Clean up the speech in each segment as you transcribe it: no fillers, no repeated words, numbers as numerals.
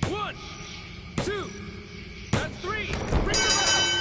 One, two, that's three. Bring them out.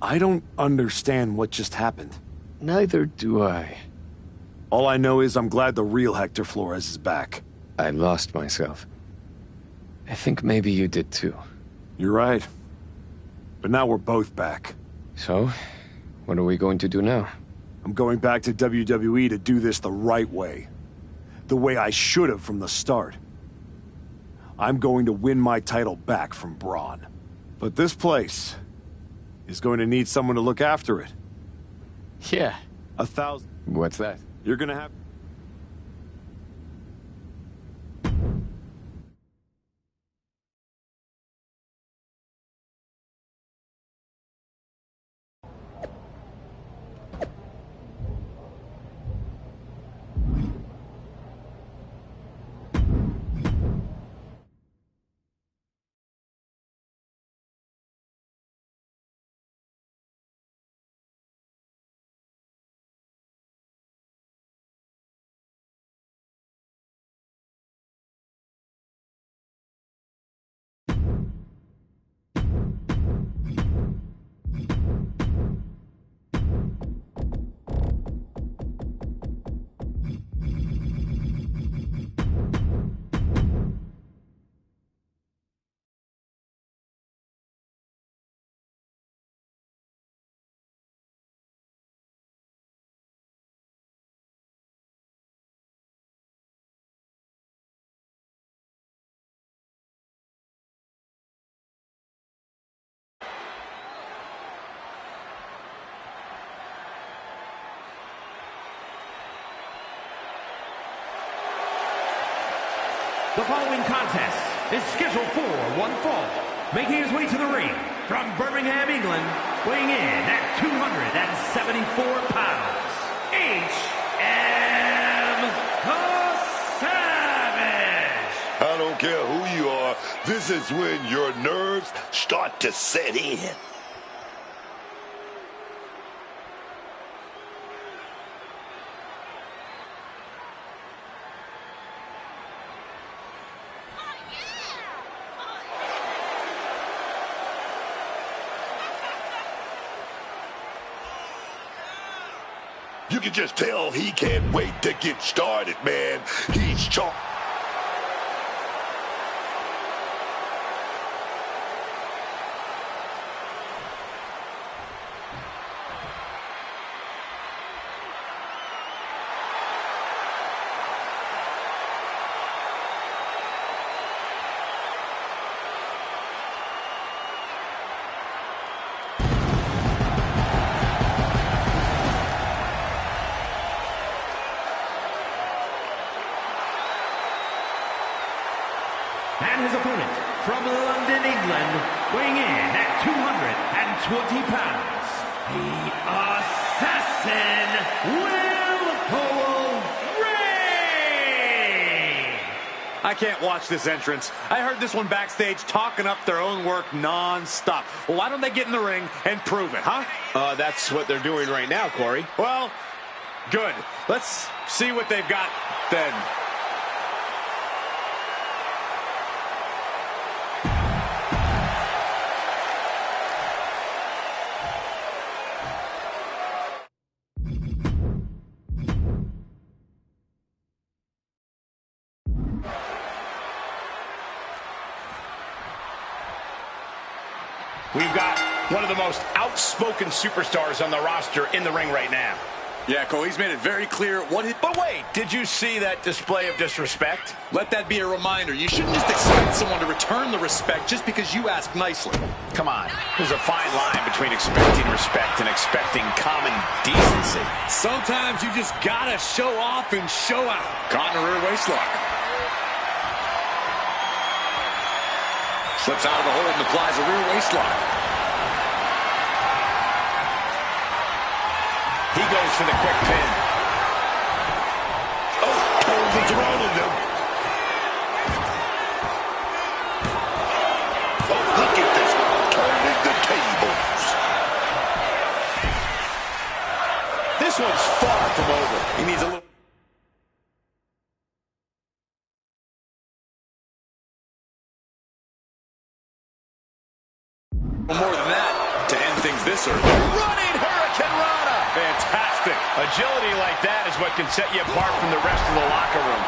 I don't understand what just happened. Neither do I. All I know is I'm glad the real Hector Flores is back. I lost myself. I think maybe you did too. You're right. But now we're both back. So, what are we going to do now? I'm going back to WWE to do this the right way. The way I should have from the start. I'm going to win my title back from Braun. But this place is going to need someone to look after it. Yeah. 1,000. What's that? You're gonna have... The following contest is scheduled for one fall. Making his way to the ring from Birmingham, England, weighing in at 274 pounds, H.M. the Savage. I don't care who you are, this is when your nerves start to set in. You can just tell he can't wait to get started, man. He's chalk. And his opponent from London, England, weighing in at 220 pounds, the Assassin, Will Ray! I can't watch this entrance. I heard this one backstage talking up their own work non-stop. Well, why don't they get in the ring and prove it, huh? That's what they're doing right now, Corey. Well, good. Let's see what they've got then. We've got one of the most outspoken superstars on the roster in the ring right now. Yeah, Cole, he's made it very clear what he... But wait, did you see that display of disrespect? Let that be a reminder. You shouldn't just expect someone to return the respect just because you ask nicely. Come on. There's a fine line between expecting respect and expecting common decency. Sometimes you just gotta show off and show out. Caught in a rear waistlock. Slips out of the hold and applies a rear waistlock. He goes for the quick pin. Oh, turns the throne on them. Oh, look at this. Turning the tables. This one's far from over. He needs a little... more than that to end things this early. Running Hurricane Rana. Fantastic. Agility like that is what can set you apart from the rest of the locker room.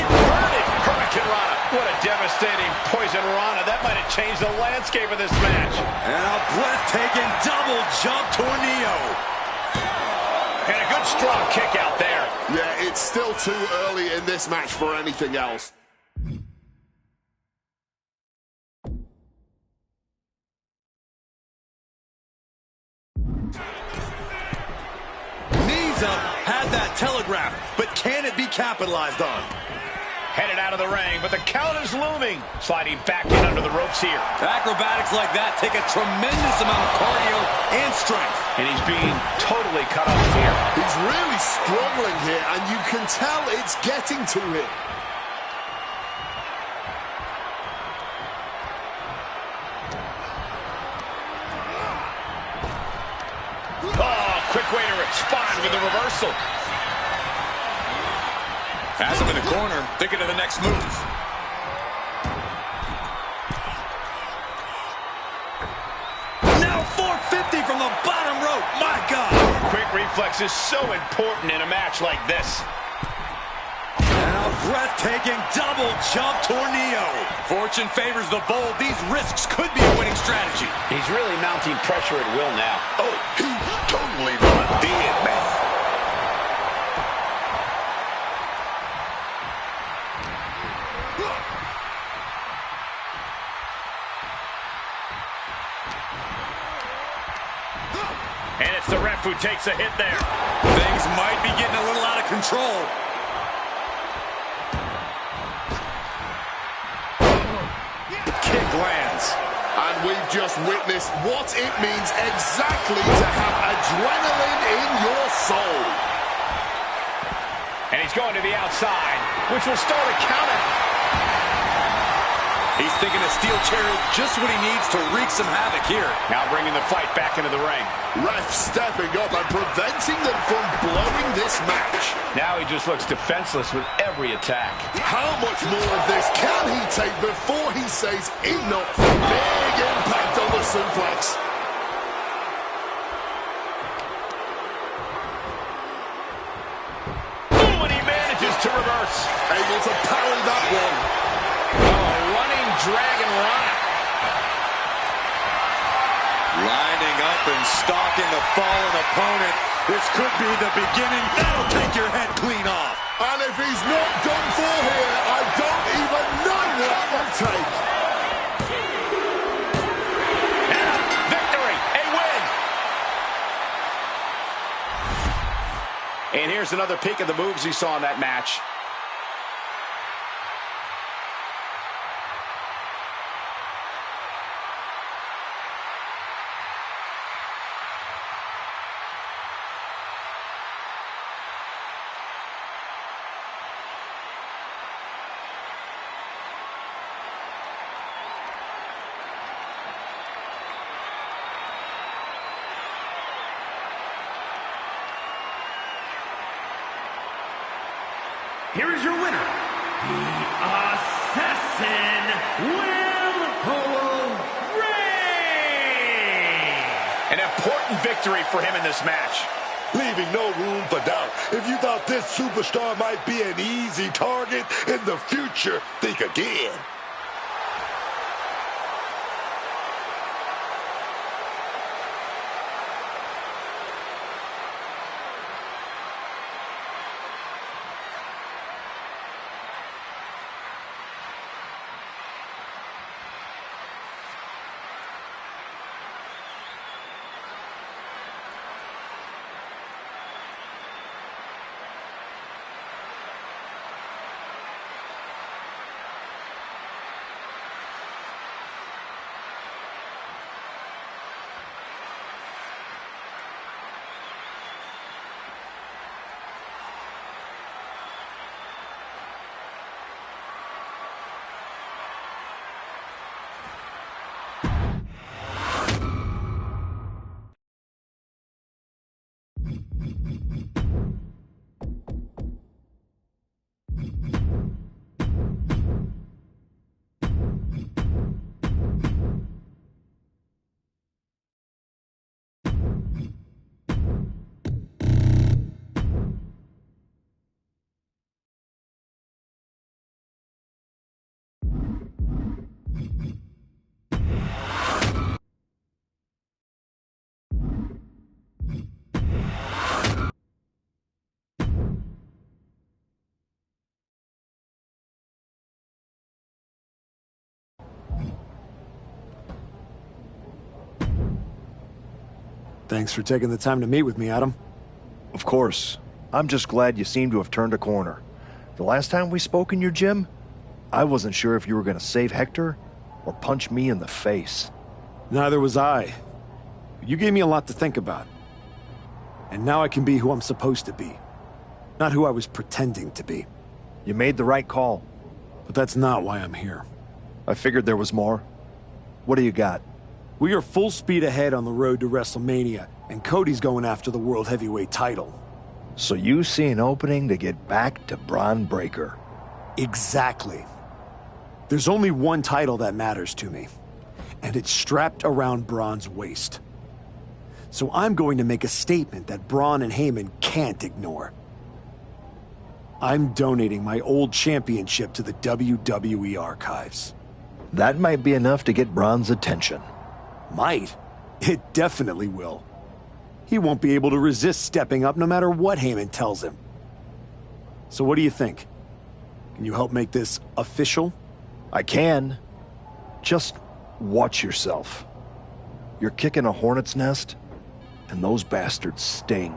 Inverted Hurricane Rana. What a devastating poison Rana. That might have changed the landscape of this match. And a breathtaking double jump tornado. And a good strong kick out there. Yeah, it's still too early in this match for anything else. Knees up, had that telegraphed, but can it be capitalized on? Headed out of the ring, but the count is looming. Sliding back in under the ropes here. Acrobatics like that take a tremendous amount of cardio and strength. And he's being totally cut off here. He's really struggling here, and you can tell it's getting to him. Oh, quick way to respond with the reversal. Has him in the corner, thinking of the next move. Now 450 from the bottom rope. My God. Quick reflex is so important in a match like this. And a breathtaking double jump tornado. Fortune favors the bold. These risks could be a winning strategy. He's really mounting pressure at will now. Oh, he totally did, man. And it's the ref who takes a hit there. Things might be getting a little out of control. The kick lands. And we've just witnessed what it means exactly to have adrenaline in your soul. And he's going to the outside, which will start a counter. He's thinking a steel chair is just what he needs to wreak some havoc here. Now bringing the fight back into the ring. Ref stepping up and preventing them from blowing this match. Now he just looks defenseless with every attack. How much more of this can he take before he says enough? Big impact on the suplex. Ooh, and he manages to reverse. Able to parry that one. Dragon Rana. Lining up and stalking the fallen opponent. This could be the beginning. That'll take your head clean off. And if he's not done for here, I don't even know what it will take. And victory, a win. And here's another peek of the moves he saw in that match. Here is your winner, the Assassin, Will Holloway. An important victory for him in this match. leaving no room for doubt. If you thought this superstar might be an easy target in the future, think again. Thanks for taking the time to meet with me, Adam. Of course. I'm just glad you seem to have turned a corner. The last time we spoke in your gym, I wasn't sure if you were going to save Hector or punch me in the face. Neither was I. You gave me a lot to think about. And now I can be who I'm supposed to be. Not who I was pretending to be. You made the right call. But that's not why I'm here. I figured there was more. What do you got? We are full speed ahead on the road to WrestleMania, and Cody's going after the World Heavyweight title. So you see an opening to get back to Bron Breakker. Exactly. There's only one title that matters to me, and it's strapped around Bron's waist. So I'm going to make a statement that Braun and Heyman can't ignore. I'm donating my old championship to the WWE archives. That might be enough to get Bron's attention. Might. It definitely will. He won't be able to resist stepping up no matter what Heyman tells him. So what do you think? Can you help make this official? I can. Just watch yourself. You're kicking a hornet's nest, and those bastards sting.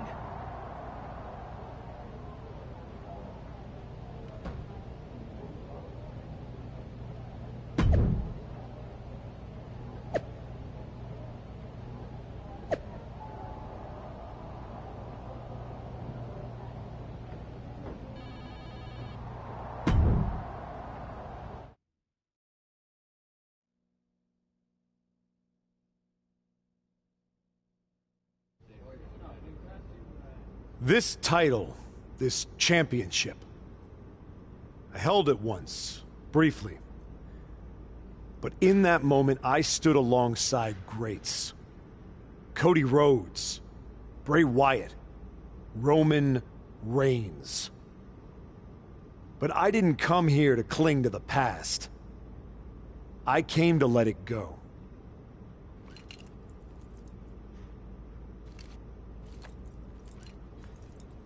This title, this championship, I held it once, briefly. But in that moment, I stood alongside greats. Cody Rhodes, Bray Wyatt, Roman Reigns. But I didn't come here to cling to the past. I came to let it go.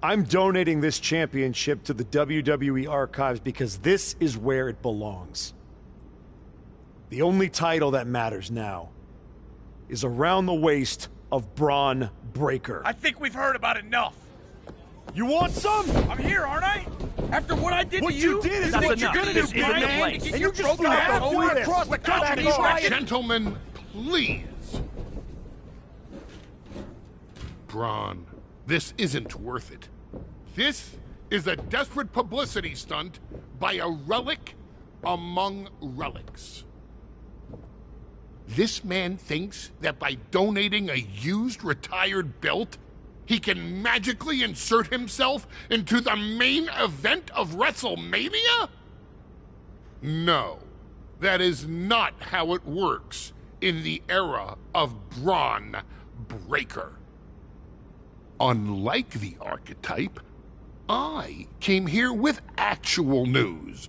I'm donating this championship to the WWE archives because this is where it belongs. The only title that matters now is around the waist of Bron Breakker. I think we've heard about enough. You want some? I'm here, aren't I? After what I did What to you, you did is what what you're you're gonna gonna do, do, Brian, man. to get And your you just broken threw ass out over this. across the Cut country, that off. Brian. Gentlemen, please. Braun, this isn't worth it. This is a desperate publicity stunt by a relic among relics. This man thinks that by donating a used retired belt, he can magically insert himself into the main event of WrestleMania? No, that is not how it works in the era of Bron Breakker. unlike the archetype, I came here with actual news.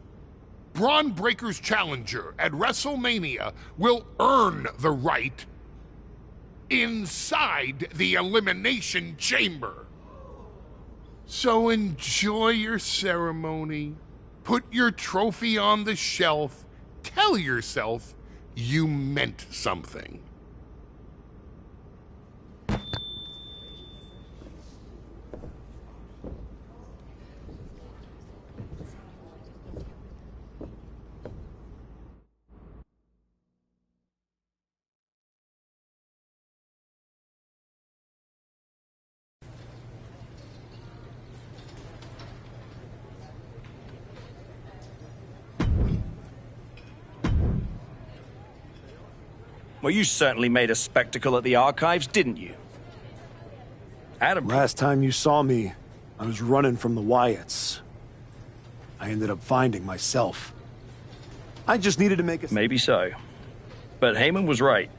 Braun Breaker's challenger at WrestleMania will earn the right inside the Elimination Chamber. So enjoy your ceremony, put your trophy on the shelf, tell yourself you meant something. Well, you certainly made a spectacle at the archives, didn't you? Adam. Last time you saw me, I was running from the Wyatts. I ended up finding myself. I just needed to make a... Maybe so. But Heyman was right.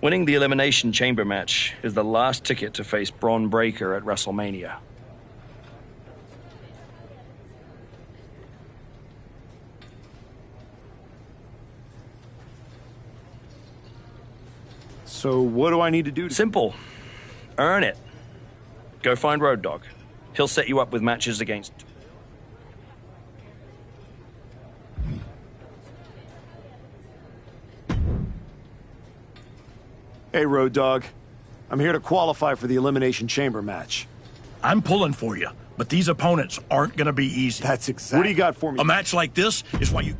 Winning the Elimination Chamber match is the last ticket to face Braun Breaker at WrestleMania. So what do I need to do? Simple. Earn it. Go find Road Dogg. He'll set you up with matches against... Hey, Road Dogg. I'm here to qualify for the Elimination Chamber match. I'm pulling for you, but these opponents aren't going to be easy. That's exactly... What do you got for me? A match like this is why you...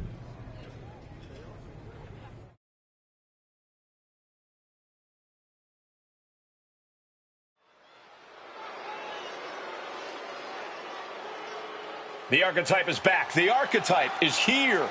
The archetype is back. The archetype is here.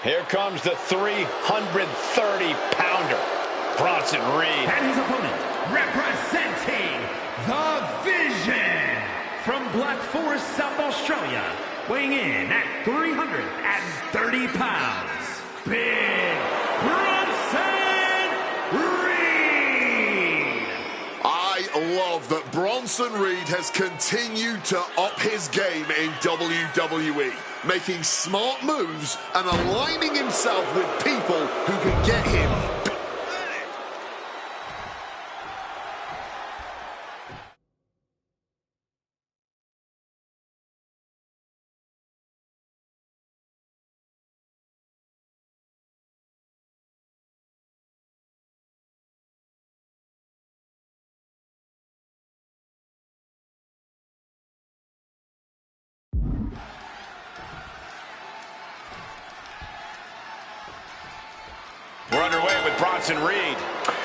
Here comes the 330-pounder, Bronson Reed. And his opponent, representing the Vision, from Black Forest, South Australia, weighing in at 330 pounds, Big Bronson Reed. I love that Bronson Reed has continued to up his game in WWE, making smart moves and aligning himself with people who can get him. We're underway with Bronson Reed.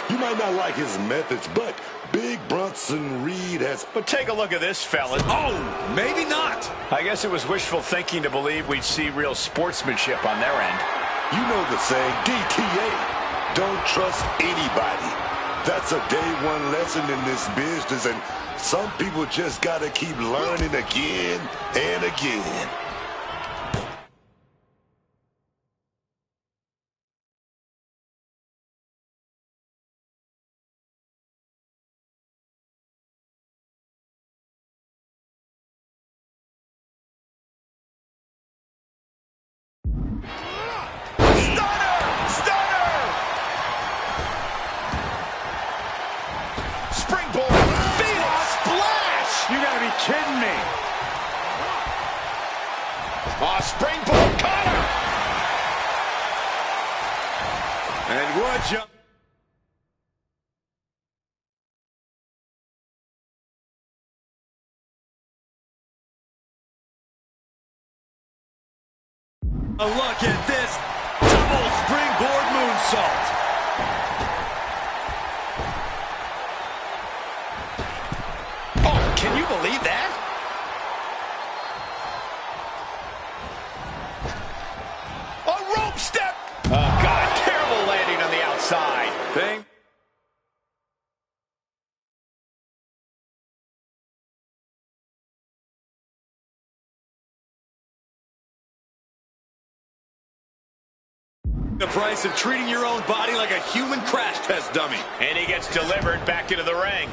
You might not like his methods, but Big Bronson Reed has... But take a look at this, fellas. Oh, maybe not. I guess it was wishful thinking to believe we'd see real sportsmanship on their end. You know the saying, DTA, don't trust anybody. That's a day one lesson in this business, and some people just gotta keep learning again and again. Kidding me. Oh, springboard cutter. And would you? A look at this. Double springboard moonsault. Oh, can you believe that? A rope step. Oh, God, terrible landing on the outside. Bang. The price of treating your own body like a human crash test dummy. And he gets delivered back into the ring.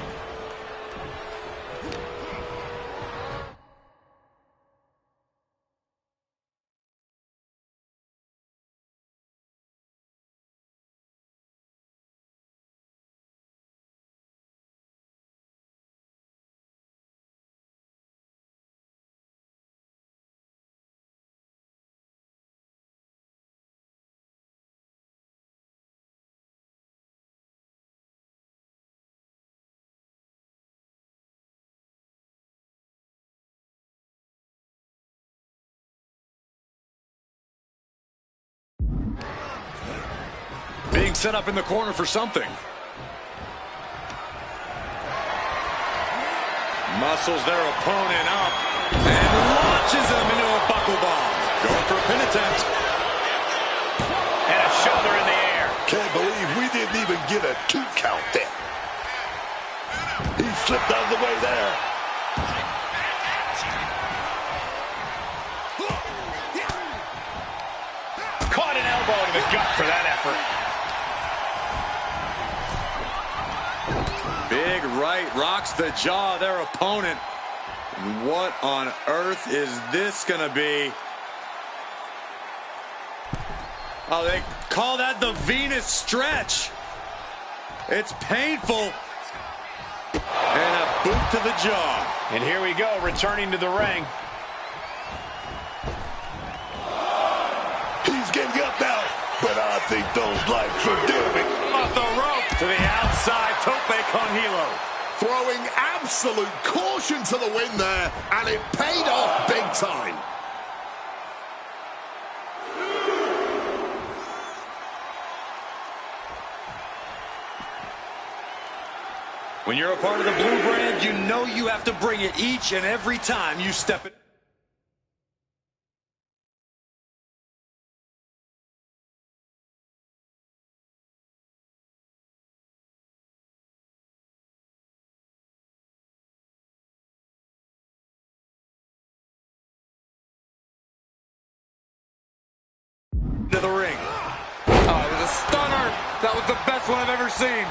Being set up in the corner for something. Muscles their opponent up and launches him into a buckle bomb. Going for a pin attempt. And a shoulder in the air. Can't believe we didn't even get a 2 count there. He slipped out of the way there. Caught an elbow to the gut for that effort. Big right rocks the jaw of their opponent. And what on earth is this going to be? Oh, they call that the Venus stretch. It's painful. And a boot to the jaw. And here we go, returning to the ring. He's getting up now, but I think those lights are dimming. Off the rope to the outside, tope con hilo. Throwing absolute caution to the wind there, and it paid off big time. When you're a part of the blue brand, you know you have to bring it each and every time you step it. To the ring. Oh, it was a stunner. That was the best one I've ever seen.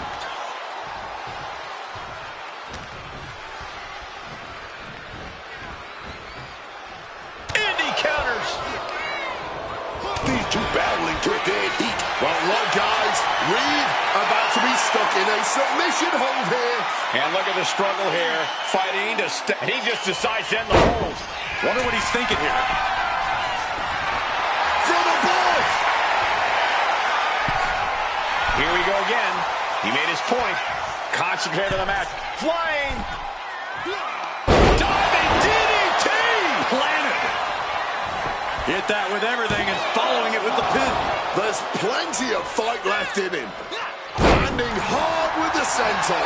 Indy counters. These two battling to a dead heat. Well, look, guys, Reed about to be stuck in a submission hold here. And look at the struggle here, fighting to stay. He just decides to end the hold. Wonder what he's thinking here. From above. Here we go again. He made his point. Concentrate on the match. Flying. Diving DDT. Planted. Hit that with everything and following it with the pin. There's plenty of fight left in him. Landing hard with the center.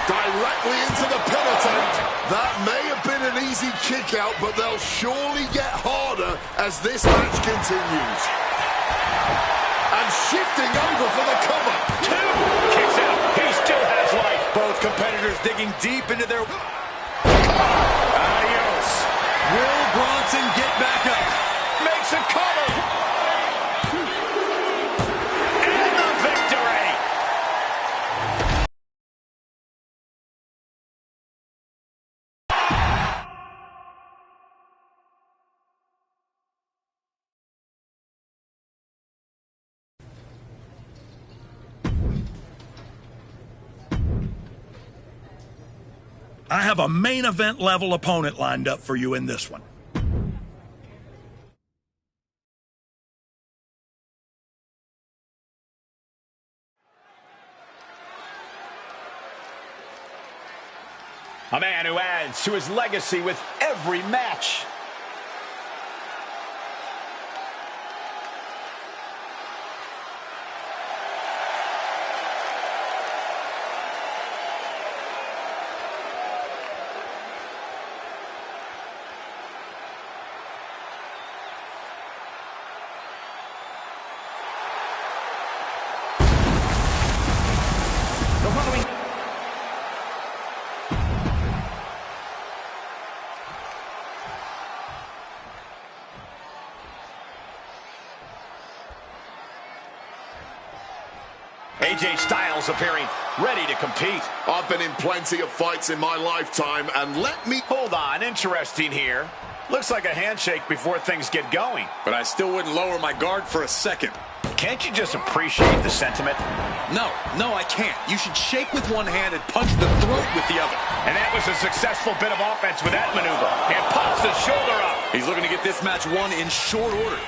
Directly into the pin attempt. That may have been an easy kick out, but they'll surely get harder as this match continues. And shifting over for the cover. Two. Kicks out. He still has life. Both competitors digging deep into their... Adios. Will Bronson get back up? Makes a cover. And the victory. I have a main event level opponent lined up for you in this one. A man who adds to his legacy with every match. AJ Styles appearing ready to compete. I've been in plenty of fights in my lifetime, and let me... Hold on, interesting here. Looks like a handshake before things get going. But I still wouldn't lower my guard for a second. Can't you just appreciate the sentiment? No, I can't. You should shake with one hand and punch the throat with the other. And that was a successful bit of offense with that maneuver. And pops the shoulder up. He's looking to get this match won in short order.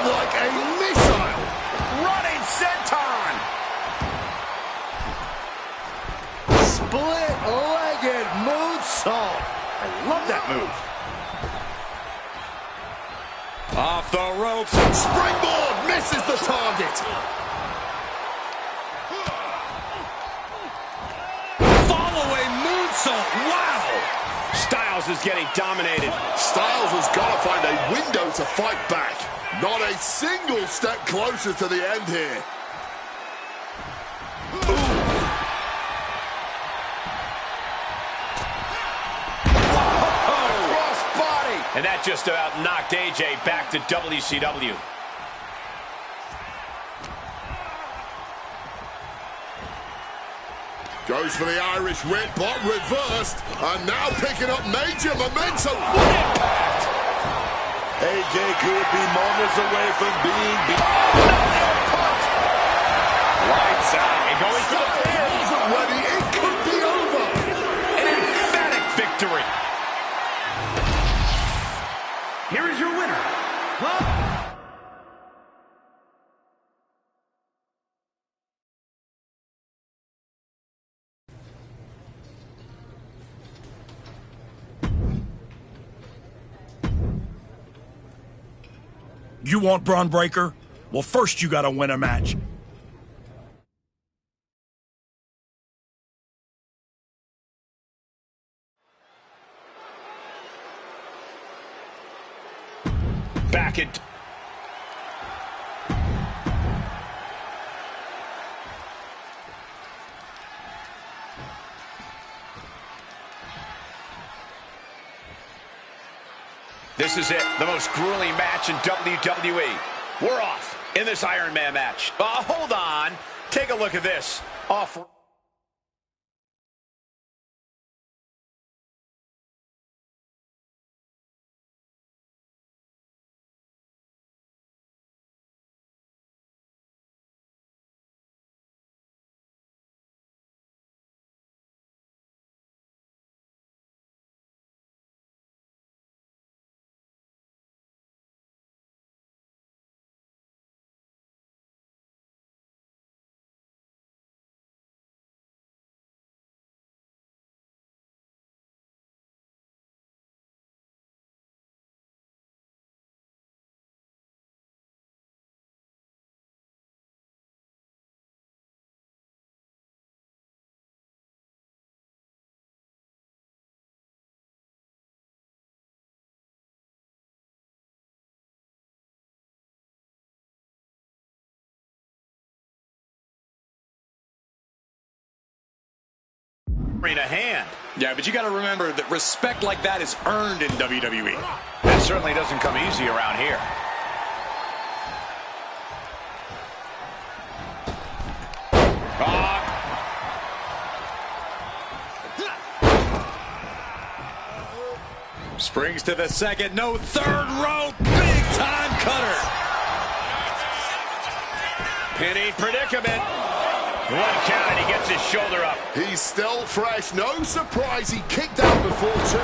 Like a missile. Running senton. Split-legged moonsault. I love that move. Off the ropes. Springboard misses the target. Follow-away moonsault. Wow. Styles is getting dominated. Styles has got to find a window to fight back. Not a single step closer to the end here. Cross body. And that just about knocked AJ back to WCW. Goes for the Irish whip, but reversed. And now picking up major momentum. What impact! AJ could be moments away from being beat. Lights out. And going for the pin. Wasn't ready. It could be over. An emphatic victory. Here is your winner, You want Braun Breaker? Well, first you gotta win a match. Back in. This is it, the most grueling match in WWE. We're off in this Iron Man match. Hold on. Take a look at this. Off. A hand. Yeah, but you got to remember that respect like that is earned in WWE. That certainly doesn't come easy around here. Springs to the second, no third rope, big time cutter. Pinning predicament. One count and he gets his shoulder up. He's still fresh. No surprise he kicked out before too.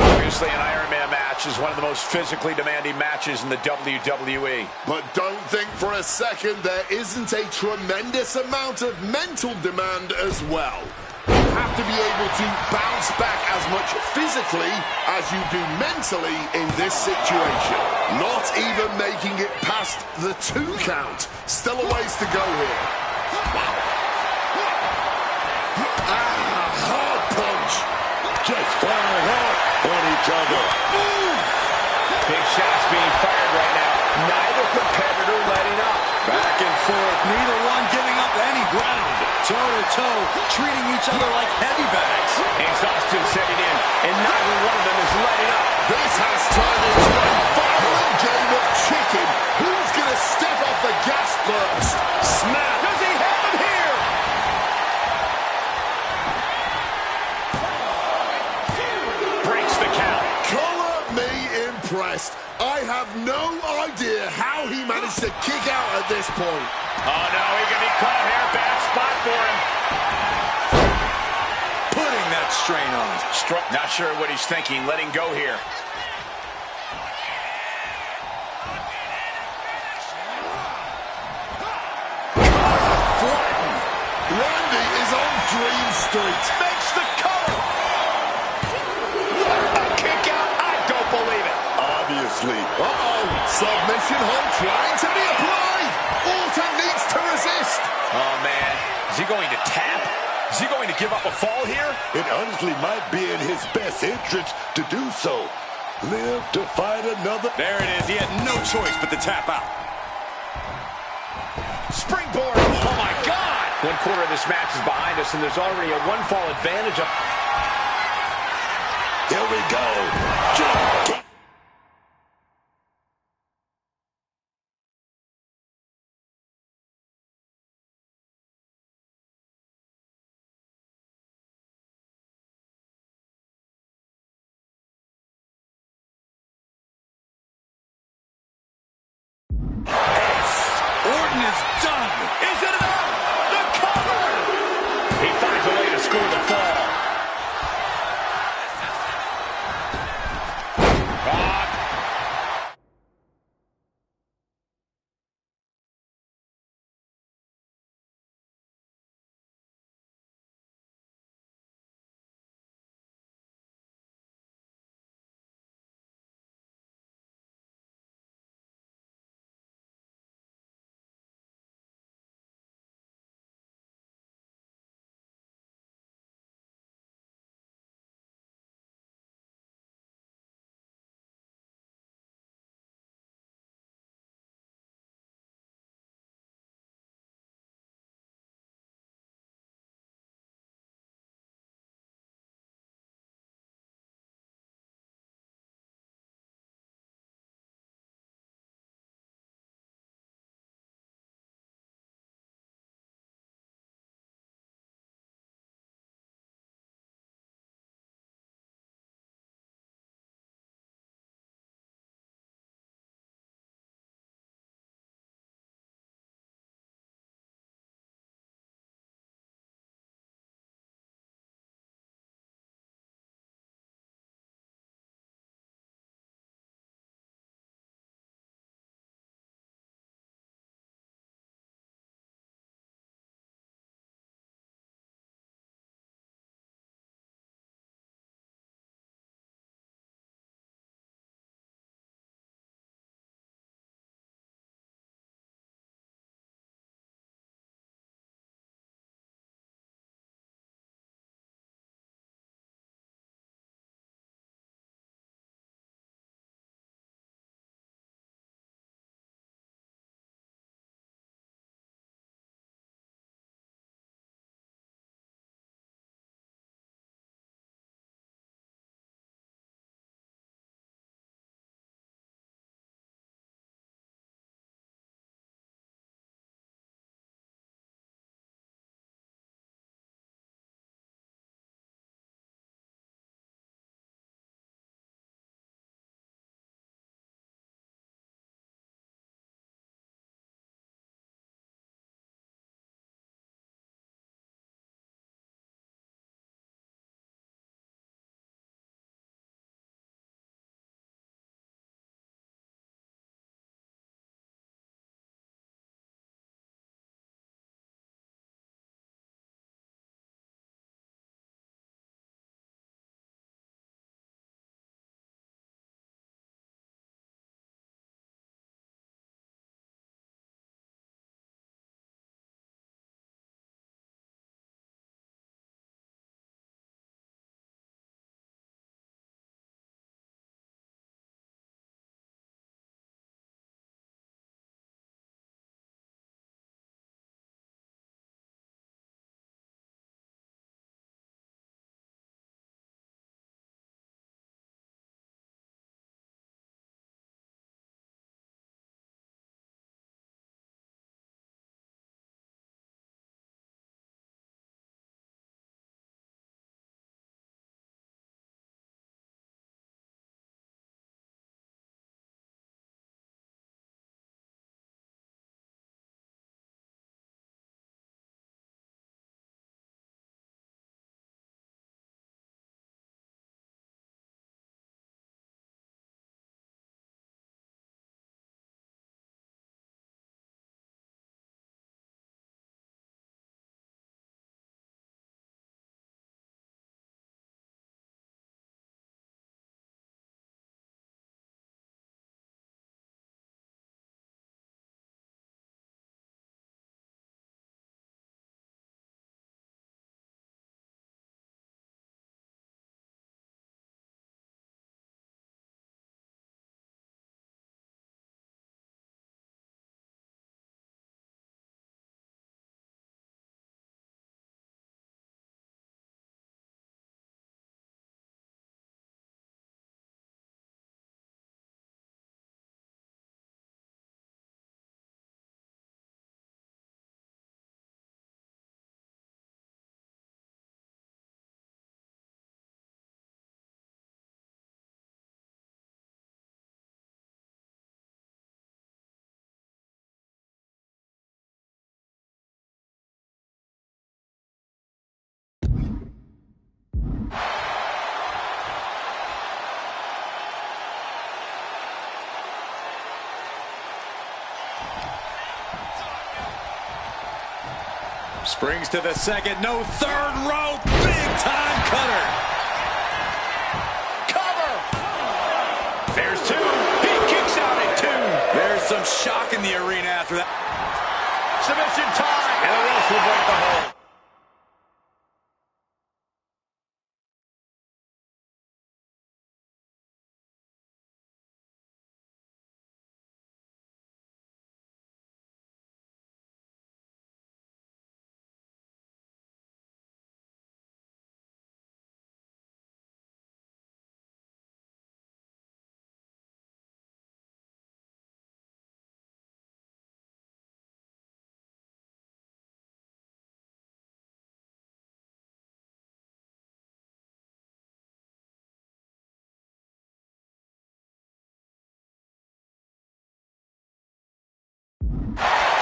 Obviously an Iron Man match. match is one of the most physically demanding matches in the WWE. But don't think for a second there isn't a tremendous amount of mental demand as well. You have to be able to bounce back as much physically as you do mentally in this situation. Not even making it past the 2 count. Still a ways to go here. Hard punch. Just flying hard on each other. Big shots being fired right now. Neither competitor letting up. Back and forth, neither one giving up any ground. Toe-to-toe, treating each other like heavy bags. Exhaustion setting in, and neither one of them is letting up. This has turned into a violent game of chicken. Who's going to step off the gas first? Snap. Does he have him here? Breaks the count. Color me impressed. I have no idea how he managed to kick out at this point. Oh no, he can be caught here. Bad spot for him. Putting that strain on. Not sure what he's thinking. Letting go here. Flattened. Randy is on Dream Street. Makes the cover. A kick out. I don't believe it. Obviously. Uh-oh. Submission hold trying to be applied. Orton needs to resist. Oh, man. Is he going to tap? Is he going to give up a fall here? It honestly might be in his best interest to do so. Live to fight another. There it is. He had no choice but to tap out. Springboard. Oh, my God. 1/4 of this match is behind us, and there's already a 1-fall advantage. Here we go. Jump. Orton is done. Is it enough? The cover! He finds a way to score the fall. Springs to the second, no third rope, big time cutter. Cover! There's two. He kicks out at two. There's some shock in the arena after that. Submission time. And the ropes will break the hold.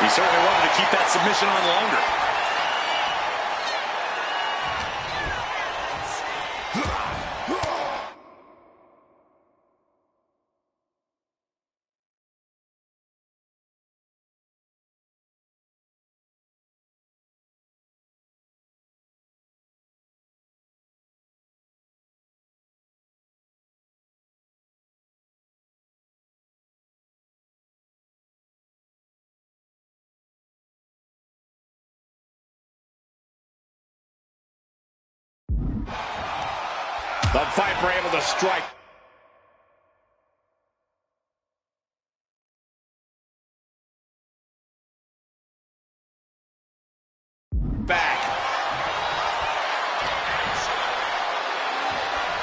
He certainly wanted to keep that submission on longer. The Viper able to strike. Back.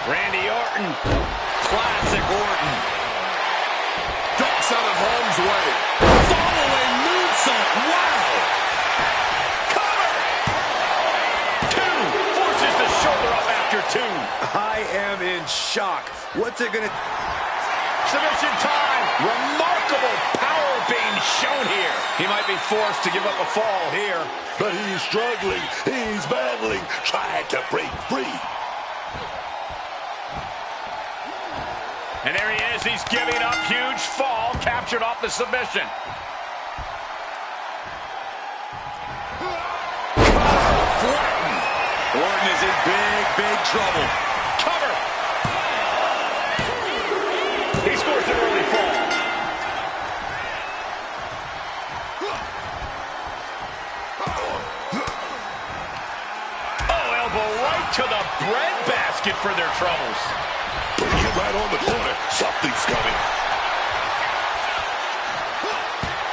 Randy Orton. Classic Orton. Ducks out of harm's way. Following moonsault. Wow. Cover. Two. Forces the shoulder up after two. I am in shock. What's it gonna... Submission time. Remarkable power being shown here. He might be forced to give up a fall here. But he's struggling. He's battling, trying to break free. And there he is. He's giving up. Huge fall. Captured off the submission. Flattened. Orton is in big trouble. Cover. He scores an early fall. Oh, elbow right to the breadbasket for their troubles. Putting it right on the corner. Something's coming.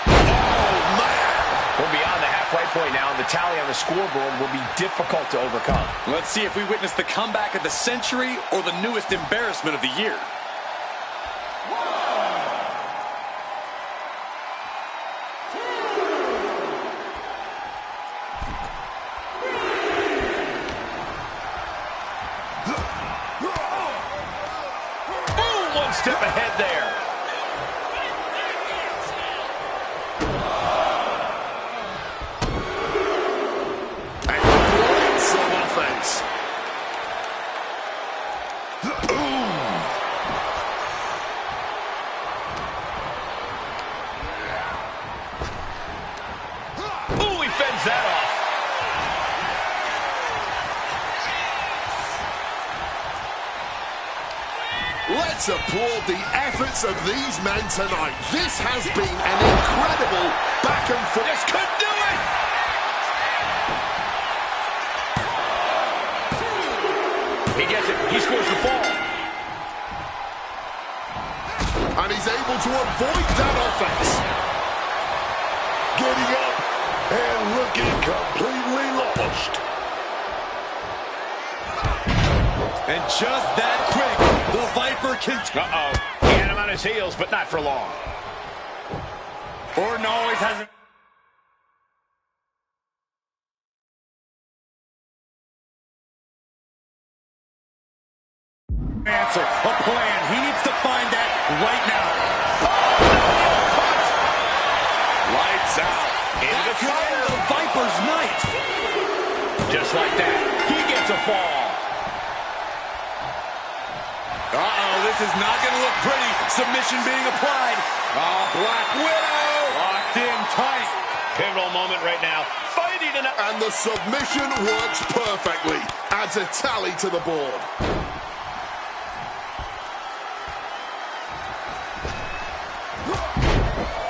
Oh, man. We're beyond the halfway point now, and the tally on the scoreboard will be difficult to overcome. Let's see if we witness the comeback of the century or the newest embarrassment of the year. One step ahead there. And deploying some offense. Ooh, he fends that off. Let's applaud the efforts of these men tonight. This has been an incredible back and forth. This could do it! He gets it. He scores the ball. And he's able to avoid that offense. Getting up and looking completely lost. And just that quick, the Viper can... Uh-oh. He had him on his heels, but not for long. Orton always has it. Answer, a plan. He needs to find that right now. Lights out. Into the fire. The Viper's night. Just like that. He gets a fall. Uh-oh, this is not going to look pretty. Submission being applied. Black Widow. Locked in tight. Pivotal moment right now. Fighting even... And the submission works perfectly. Adds a tally to the board.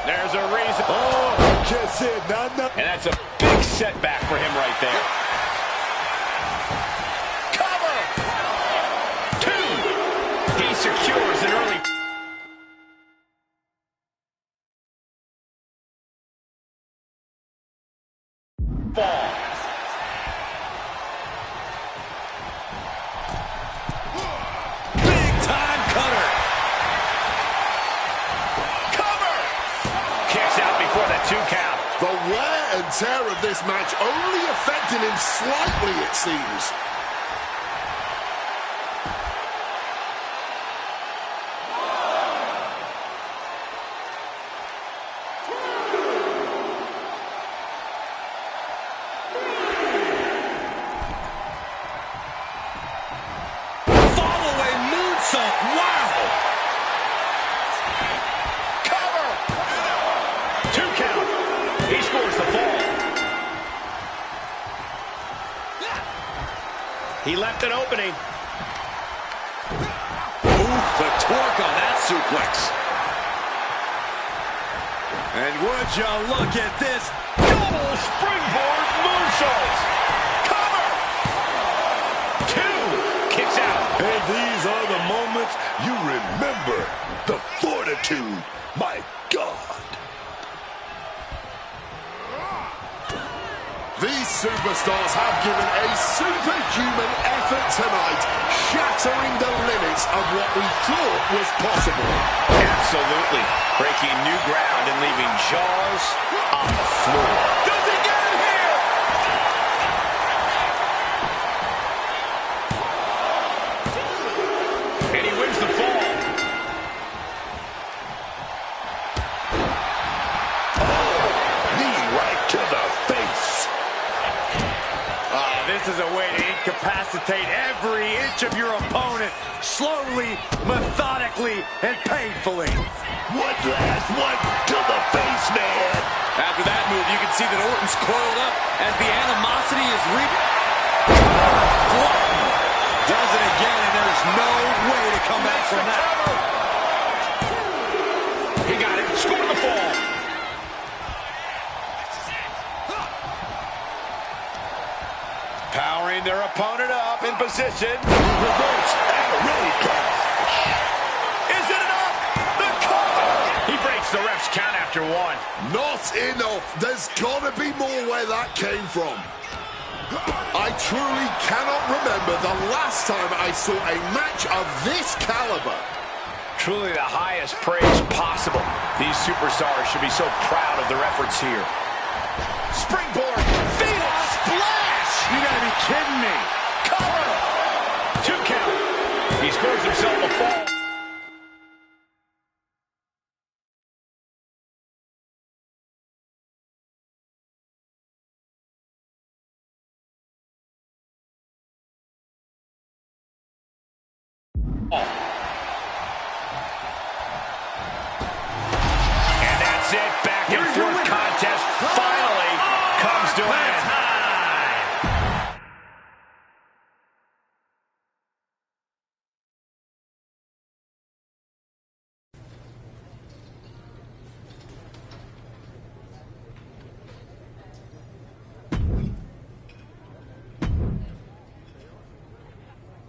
There's a reason. Oh, just said no. And that's a big setback for him right there. Cover! 2. He secures an early... fall. Big time cutter. Cover. Kicks out before the 2 count. The wear and tear of this match only affected him slightly, it seems. He left an opening. Ooh, the torque on that suplex. And would you look at this double springboard moonsault. Cover. 2. Kicks out. And these are the moments you remember. The fortitude. My God. These superstars have given a superhuman effort tonight, shattering the limits of what we thought was possible. Absolutely. Breaking new ground and leaving jaws on the floor. Does he get it here? And he wins the fall. Oh, knee right to the face. This is a way to incapacitate every inch of your opponent, slowly, methodically, and painfully. One last one to the face, man. After that move, you can see that Orton's coiled up as the animosity is does it again, and there's no way to come back from that. He got it. Scored the fall. Powering their opponent up in position. Reverse really crash. Is it enough? The cover! He breaks the ref's count after 1. Not enough. There's got to be more where that came from. I truly cannot remember the last time I saw a match of this caliber. Truly the highest praise possible. These superstars should be so proud of their efforts here. Springboard. Phoenix splash! You gotta be kidding me. Cover! 2 count. He scores himself a fall. And that's it. Back and forth contest finally comes to an end.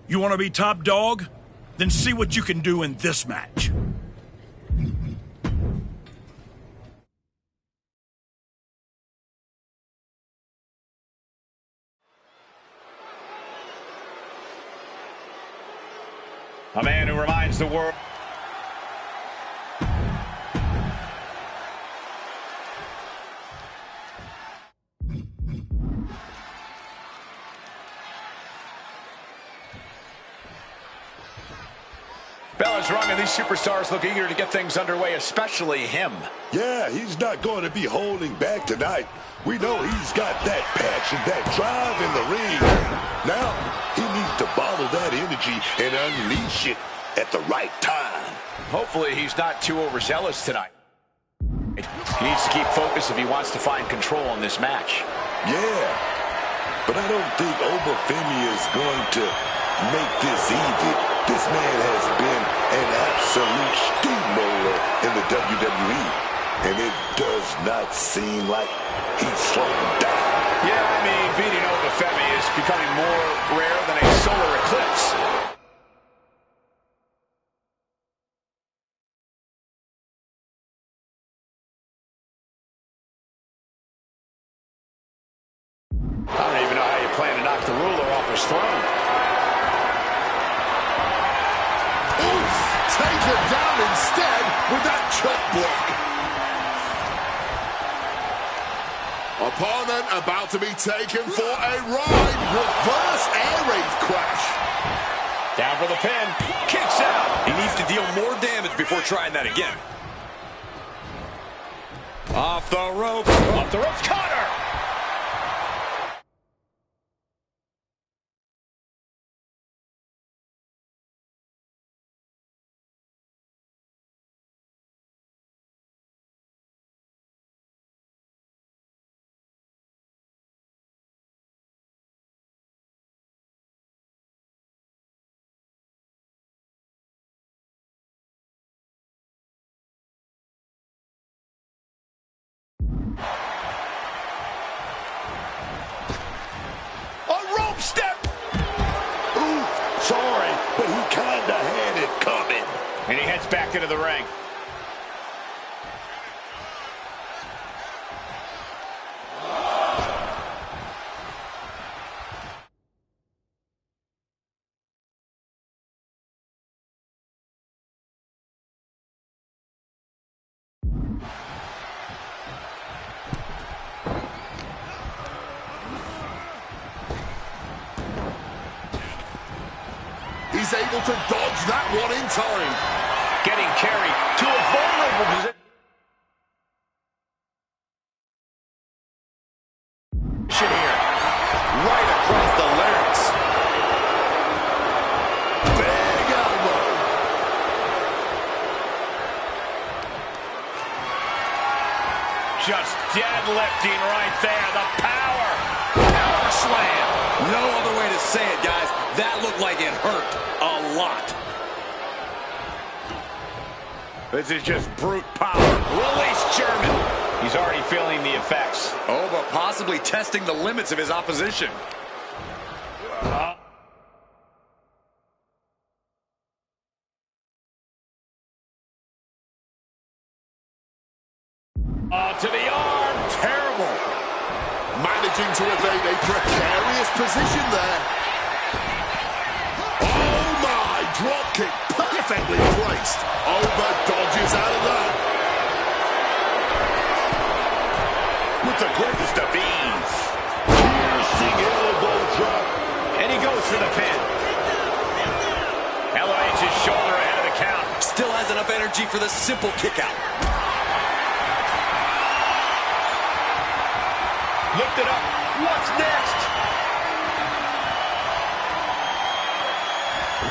You want to be top dog? Then see what you can do in this match. A man who reminds the world. Bell is rung, and these superstars look eager to get things underway, especially him. Yeah, he's not going to be holding back tonight. We know he's got that passion, that drive in the ring. Now, he needs to bottle that energy and unleash it at the right time. Hopefully, he's not too overzealous tonight. He needs to keep focused if he wants to find control in this match. Yeah, but I don't think Obafemi is going to make this easy. This man has been an absolute steamroller in the WWE, and it does not seem like he's slowing down. Yeah, I mean, beating Obafemi is becoming more rare than a solar eclipse. I don't even know how you plan to knock the ruler off his throne. Oof! Taken down instead with that chop block. Opponent about to be taken for a ride. Reverse air raid crash. Down for the pin. Kicks out. He needs to deal more damage before trying that again. Off the ropes. Off the ropes. Cutter. But he kinda had it coming. And he heads back into the ring. He's able to dodge that one in time. Getting carried to a vulnerable position here. Right across the larynx. Big elbow. Just deadlifting right there. The power. Power slam. No other way to say it, guys. That looked like it hurt a lot. This is just brute power. Release German. He's already feeling the effects. Oh, but possibly testing the limits of his opposition. To the arm. Terrible. Managing to evade a precarious position there. Oh my, drop kick perfectly placed. Over dodges out of that. With the greatest of ease. Piercing elbow drop. And he goes for the pin. Elevates his shoulder ahead of the count. Still has enough energy for the simple kick out. Lift it up. What's next?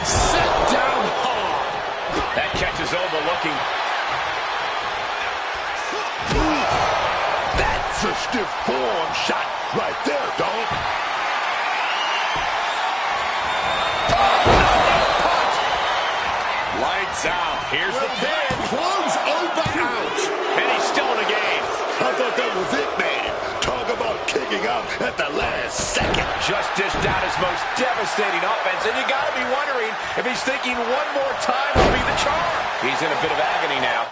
Set down hard. That catches Oba looking. That's a stiff forearm shot right there, dog. Lights out. Here's the pin. Close Oba out. And he's still in the game. I thought that was it, man. Talk about kicking out at the last second. Just dished out his most devastating offense, and you got to be wondering if he's thinking one more time will be the charm. He's in a bit of agony now.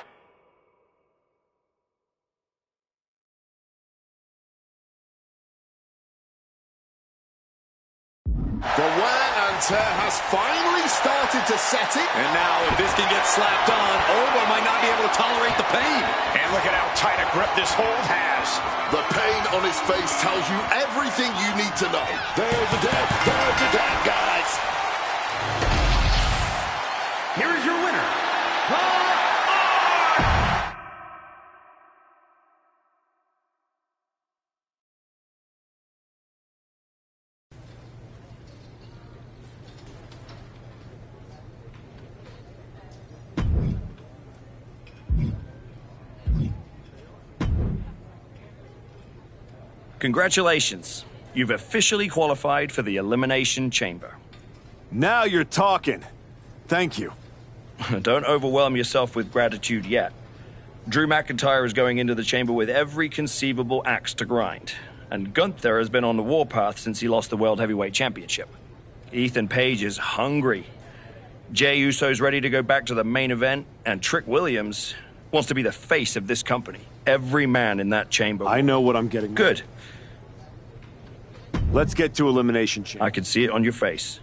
The wear and tear has finally started to set in. And now, if this can get slapped on, Oba might not be able to tolerate the pain. And look at how tight a grip this hold has. The pain on his face tells you everything you need to know. There's the tap. There's the tap, guys. Here is your winner, Congratulations. You've officially qualified for the Elimination Chamber. Now you're talking. Thank you. Don't overwhelm yourself with gratitude yet. Drew McIntyre is going into the chamber with every conceivable axe to grind. And Gunther has been on the warpath since he lost the World Heavyweight Championship. Ethan Page is hungry. Jey Uso's ready to go back to the main event, and Trick Williams wants to be the face of this company. Every man in that chamber. I know what I'm getting. Good. Let's get to Elimination Chamber. I can see it on your face.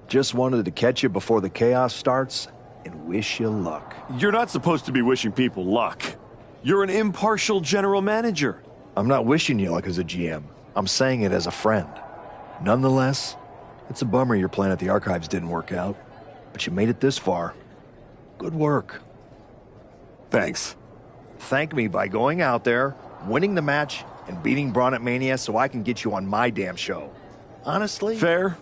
Just wanted to catch you before the chaos starts and wish you luck. You're not supposed to be wishing people luck. You're an impartial general manager. I'm not wishing you luck as a GM. I'm saying it as a friend. Nonetheless, it's a bummer your plan at the Archives didn't work out. But you made it this far. Good work. Thanks. Thank me by going out there, winning the match, and beating Braun at Mania so I can get you on my damn show. Honestly? Fair.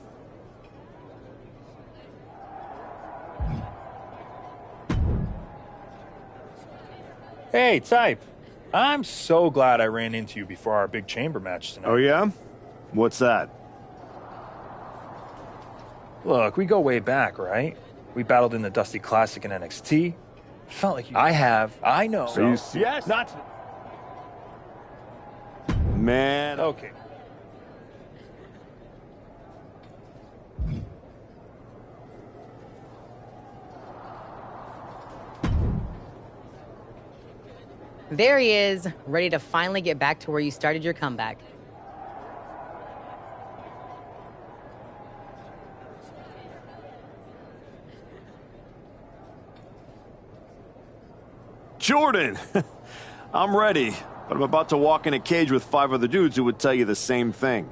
Hey, Type. I'm so glad I ran into you before our big chamber match tonight. Oh, yeah? What's that? Look, we go way back, right? We battled in the Dusty Classic in NXT. Felt like you... I know. So you yes. Not... Man. Okay. There he is, ready to finally get back to where you started your comeback. Jordan! I'm ready, but I'm about to walk in a cage with 5 other dudes who would tell you the same thing.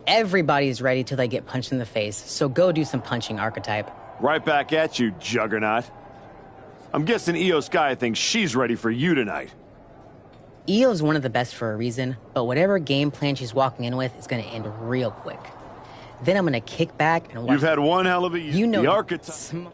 Everybody's ready till they get punched in the face, so go do some punching, Archetype. Right back at you, Juggernaut. I'm guessing Io Sky thinks she's ready for you tonight. Io's one of the best for a reason, but whatever game plan she's walking in with is going to end real quick. Then I'm going to kick back and watch... You've had one hell of a year. You know the Archetype...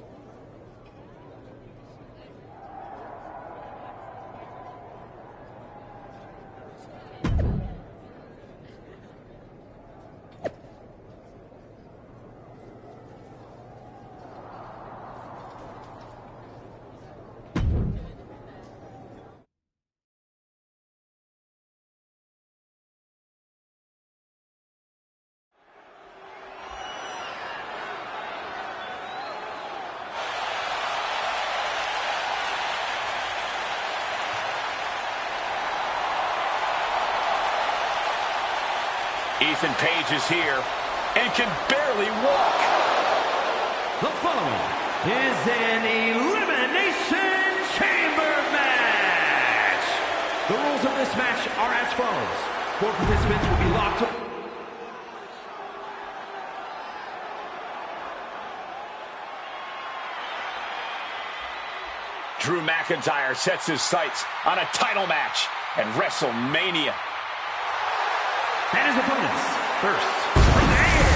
Ethan Page is here and can barely walk. The following is an Elimination Chamber match. The rules of this match are as follows. 4 participants will be locked up. Drew McIntyre sets his sights on a title match at WrestleMania. And his opponents, first, from the air.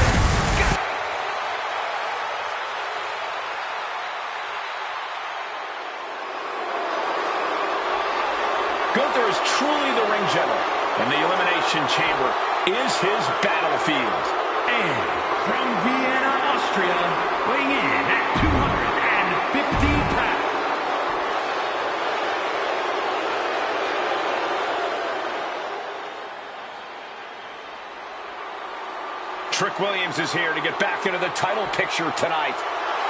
Gunther is truly the ring general, and the Elimination Chamber is his battlefield. And from Vienna, Austria, weighing in at 250 pounds. Trick Williams is here to get back into the title picture tonight.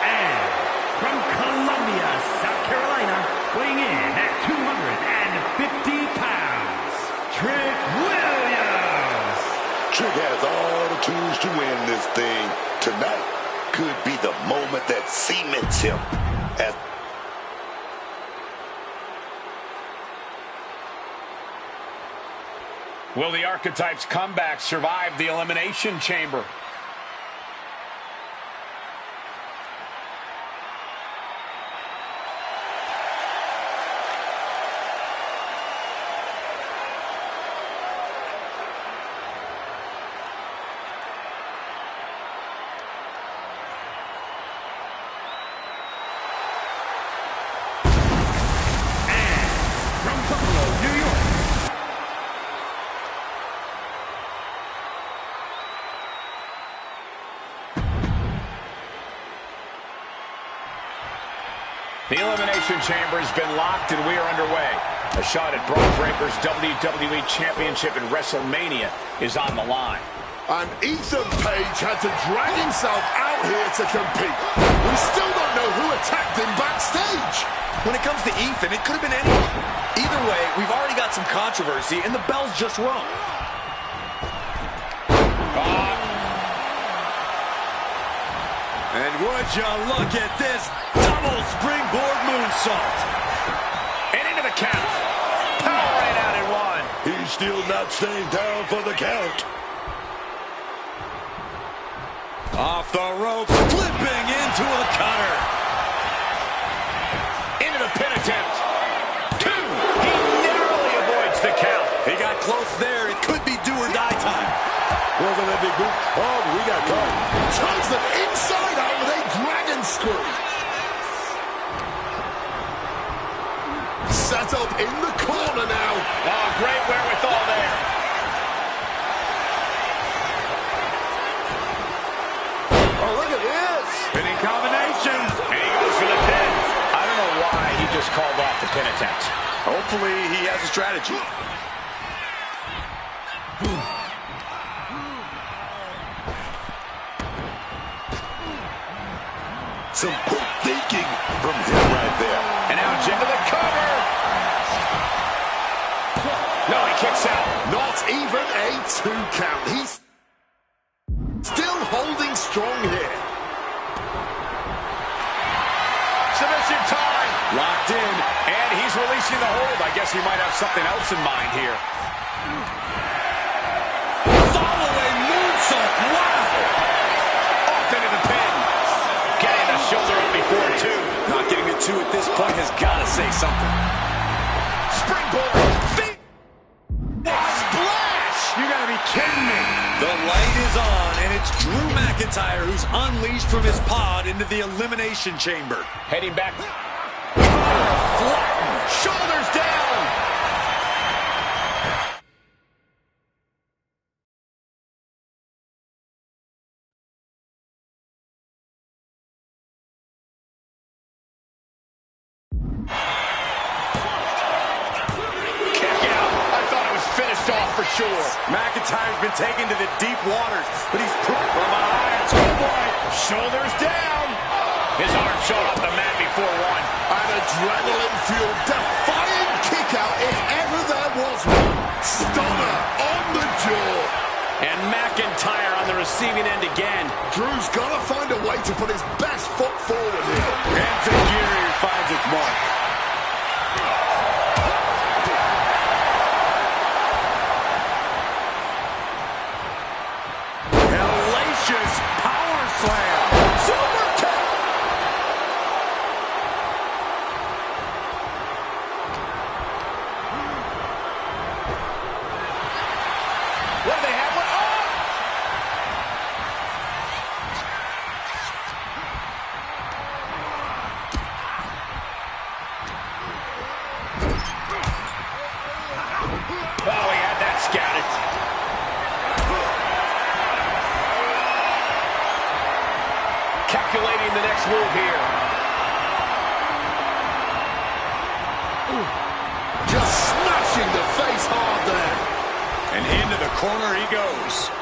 And from Columbia, South Carolina, weighing in at 250 pounds, Trick Williams. Trick has all the tools to win this thing. Tonight could be the moment that cements him as... Will the Archetypes' comeback survive the Elimination Chamber? The Elimination Chamber has been locked and we are underway. A shot at Bron Breakker's WWE Championship at WrestleMania is on the line. And Ethan Page had to drag himself out here to compete. We still don't know who attacked him backstage. When it comes to Ethan, it could have been anyone. Either way, we've already got some controversy and the bell's just rung. And would you look at this double springboard moonsault. And into the count. Power right out at one. He's still not staying down for the count. Off the ropes, flipping into a cutter. Into the pin attempt. 2. He narrowly avoids the count. He got close there. It could be do or die time. Wasn't that big boot? Oh, we got caught. Turns them inside out with a dragon screw. Set up in the corner now. Oh, great wherewithal there. Oh, look at this. Spinning combination. And he goes for the pin. I don't know why he just called off the pin attempt. Hopefully he has a strategy. Some quick thinking from him right there. And now into the cover. No, he kicks out. Not even a 2 count. He's still holding strong here. Submission time. Locked in. And he's releasing the hold. I guess he might have something else in mind here. Follow-away moonsault. Wow. Off into the pin. Getting the shoulder up before 2. Not getting to 2 at this point has got to say something. Springboard. Feet. Splash. You got to be kidding me. The light is on, and it's Drew McIntyre who's unleashed from his pod into the Elimination Chamber. Heading back. Flattened. Shoulders down. Finished off for sure. McIntyre's been taken to the deep waters, but he's from behind. Shoulders down. His arm shot off the mat before 1. An adrenaline-fueled, defying kick-out if ever there was one. Stunner on the jaw. And McIntyre on the receiving end again. Drew's got to find a way to put his best foot forward here. And Figure finds its mark. Power slam. Super kick. What do they have? What? Oh, he had that scouted. Calculating the next move here. Just smashing the face hard there. And into the corner he goes.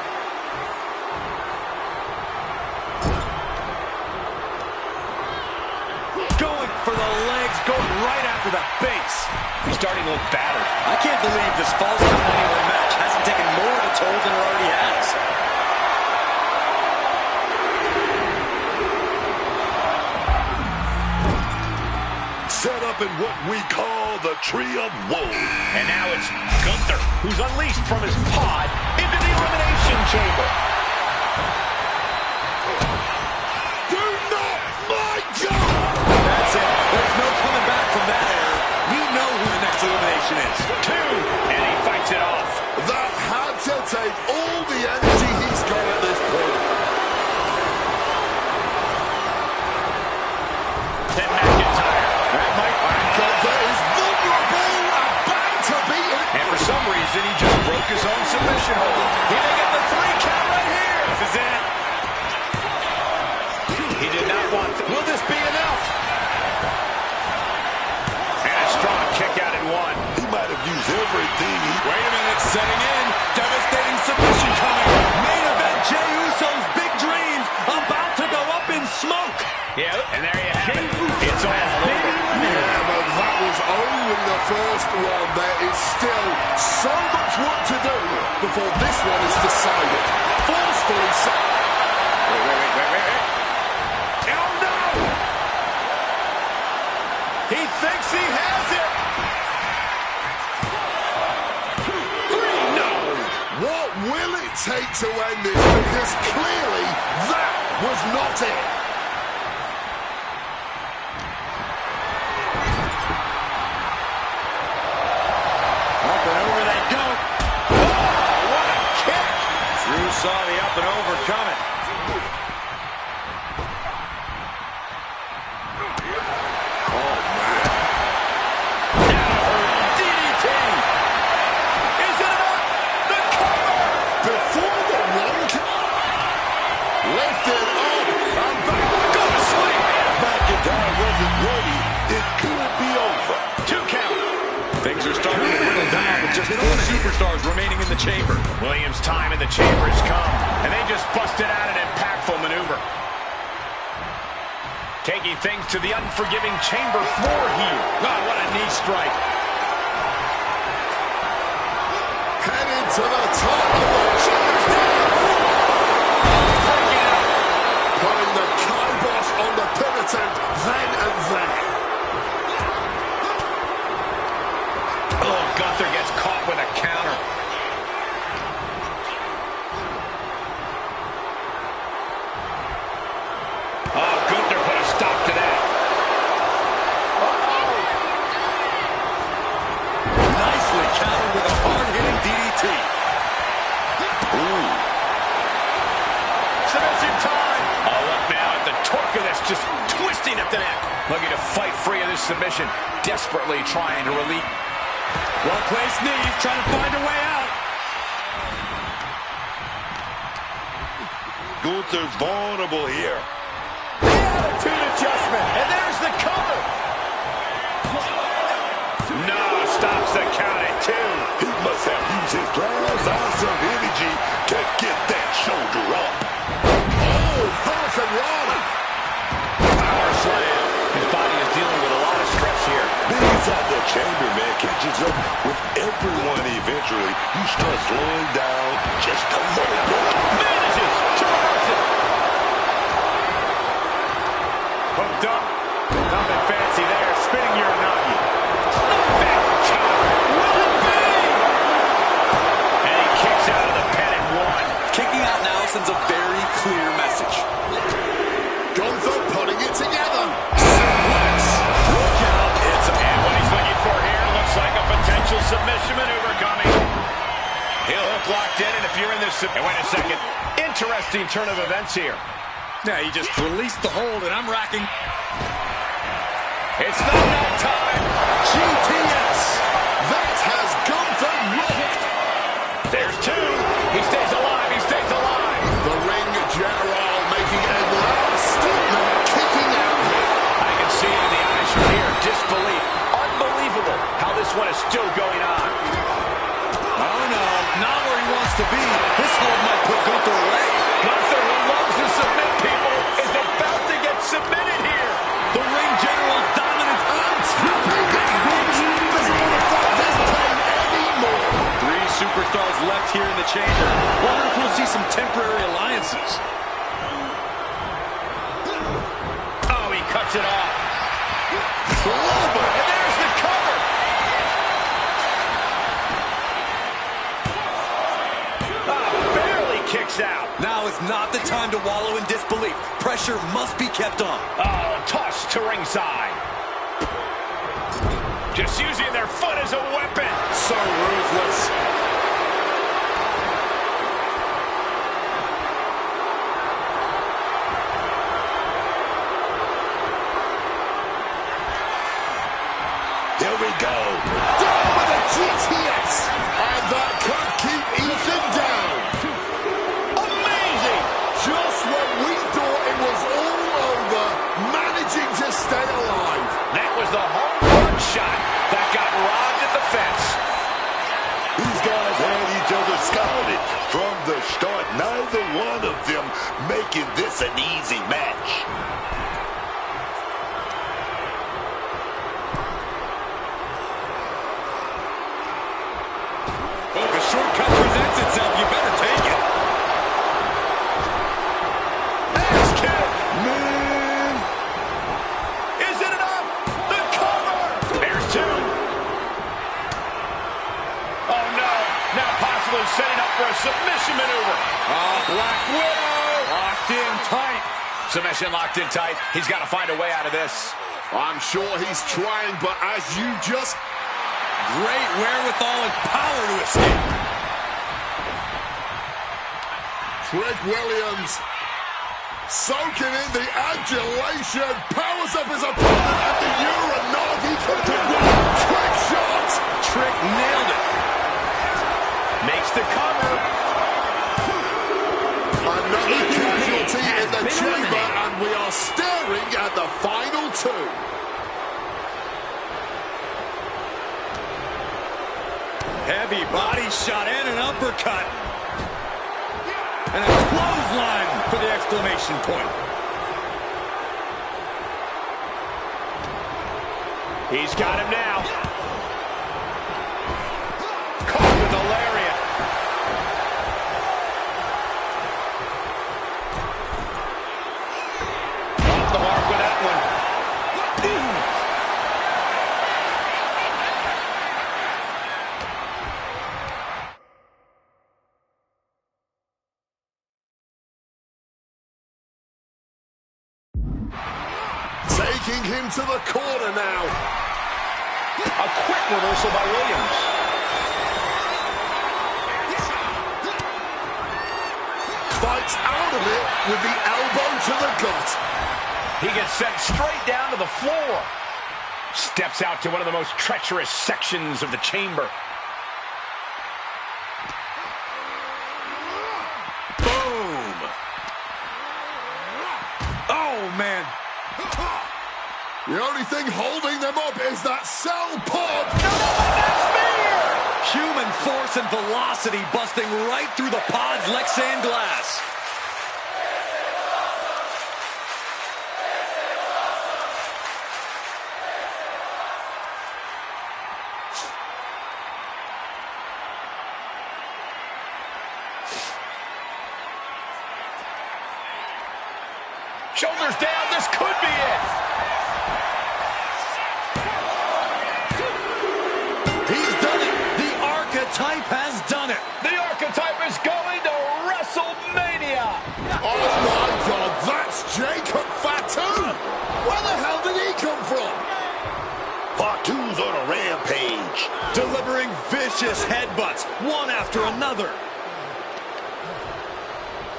Going for the legs, going right after the base. He's starting to look battered. I can't believe this Falls Count Anywhere match hasn't taken more of a toll than it already has. set up in what we call the Tree of Woe. And now it's Gunther, who's unleashed from his pod into the Elimination Chamber. Do not, my God! That's it. There's no coming back from that error. We know who the next elimination is. 2, and he fights it off. That had to take all the energy he's got at this point. Then McIntyre. That might Gunther is vulnerable, about to beat it. And for some reason, he just broke his own submission hold. He may get the 3 count right here. This is it. He did not want that. Will this be enough? And a strong kick out at 1. He might have used everything he... Wait a minute, setting in. Devastating submission coming. Main event, Jey Uso's big dreams about to go up in smoke. Yeah, and there you have it. It's all over. Yeah, but that was only the first one. There is still so much work to do before this one is decided. Forcefully set. Wait. Oh, no! He thinks he has it. 3, no! What will it take to end this? Because clearly that was not it. Up and over they go. Oh, what a kick. Drew saw the up and over coming. Oh, man. DDT. Is it enough? The cover. Before the one lifted up and back. Go to sleep. McIntyre wasn't ready. It could be over. 2 count. Things are starting to whittle down with just 4 superstars remaining in the chamber. Williams' time in the chamber has come, and they just busted out an impactful maneuver. Taking things to the unforgiving chamber floor here. Oh, what a knee strike. Headed to the top of the chairs. Putting the kibosh on the penitent then and there. Oh, Gunther gets caught with a counter. Oh, Gunther put a stop to that. Nicely countered with a hard-hitting DDT. Ooh. Submission time. Oh, look now at the torque of this, just twisting at the neck. Looking to fight free of this submission, desperately trying to relieve. Well-placed knees, trying to find a way out. Gunther's vulnerable here. Attitude adjustment, and there's the cover. No, stops the count at 2. He must have used his last ounce of energy to get that shoulder up. Oh, Hurricanrana. Power slam. His body is dealing with a lot of stress here. Being inside the chamber, man, catches up with everyone eventually. You start slowing down just a little bit. Manages to reverse it. Hooked up. Nothing fancy there. Spinning Uranagi. Snapback counter. Will it be? And he kicks out of the pen at 1. Kicking out now sends a very clear message. Gunther putting it together. Look out. And what he's looking for here looks like a potential submission maneuver coming. Heel hook locked in, and if you're in this... And wait a second. Interesting turn of events here. Yeah, he just released the hold, and I'm racking. It's not enough time. GTS. That has Gunther rocked. There's 2. He stays alive. He stays alive. The ring general making a loud statement, kicking out here. I can see it in the eyes from here. Disbelief. Unbelievable how this one is still going on. Oh, no. Not where he wants to be. This hold might put Gunther away. Gunther, who loves to submit people, is about to get submitted here. The ring general's dominant. Three superstars left here in the chamber. Wonder if we'll see some temporary alliances. Oh, he cuts it off. Clover, and there's the cover. Barely kicks out. Now is not the time to wallow in disbelief. Pressure must be kept on. Oh, tossed to ringside. Just using their foot as a weapon. So ruthless. Here we go. Down with a GTS. And that could keep Ethan down. Amazing. Just when we thought it was all over, managing to stay alive. That was the home run shot that got robbed at the fence. These guys had each other scouted from the start. Neither one of them making this an easy match. If a shortcut presents itself, you better take it. Axe kick. Man. Is it enough? The cover. There's two. Oh, no. Now possibly setting up for a submission maneuver. Black Widow. Locked in tight. Submission locked in tight. He's got to find a way out of this. I'm sure he's trying, but as you just... Great wherewithal and power to escape. Trick Williams soaking in the adulation, powers up his opponent at the Uranagi. Trick shot. Trick nailed it. Makes the cover. Another casualty in the chamber, and we are staring at the final two. Heavy body shot and an uppercut. And a clothesline for the exclamation point. He's got him now. Caught with a lariat. Off the mark with that one. Taking him to the corner now. A quick reversal by Williams. Fights out of it with the elbow to the gut. He gets sent straight down to the floor. Steps out to one of the most treacherous sections of the chamber. Boom. Oh, man. The only thing holding them up is that cell pod. Human force and velocity busting right through the pod's Lexan glass. Shoulders down, this could be it. He's done it. The Archetype has done it. The Archetype is going to WrestleMania. Oh my God, that's Jacob Fatu. Where the hell did he come from? Fatu's on a rampage. Delivering vicious headbutts, one after another.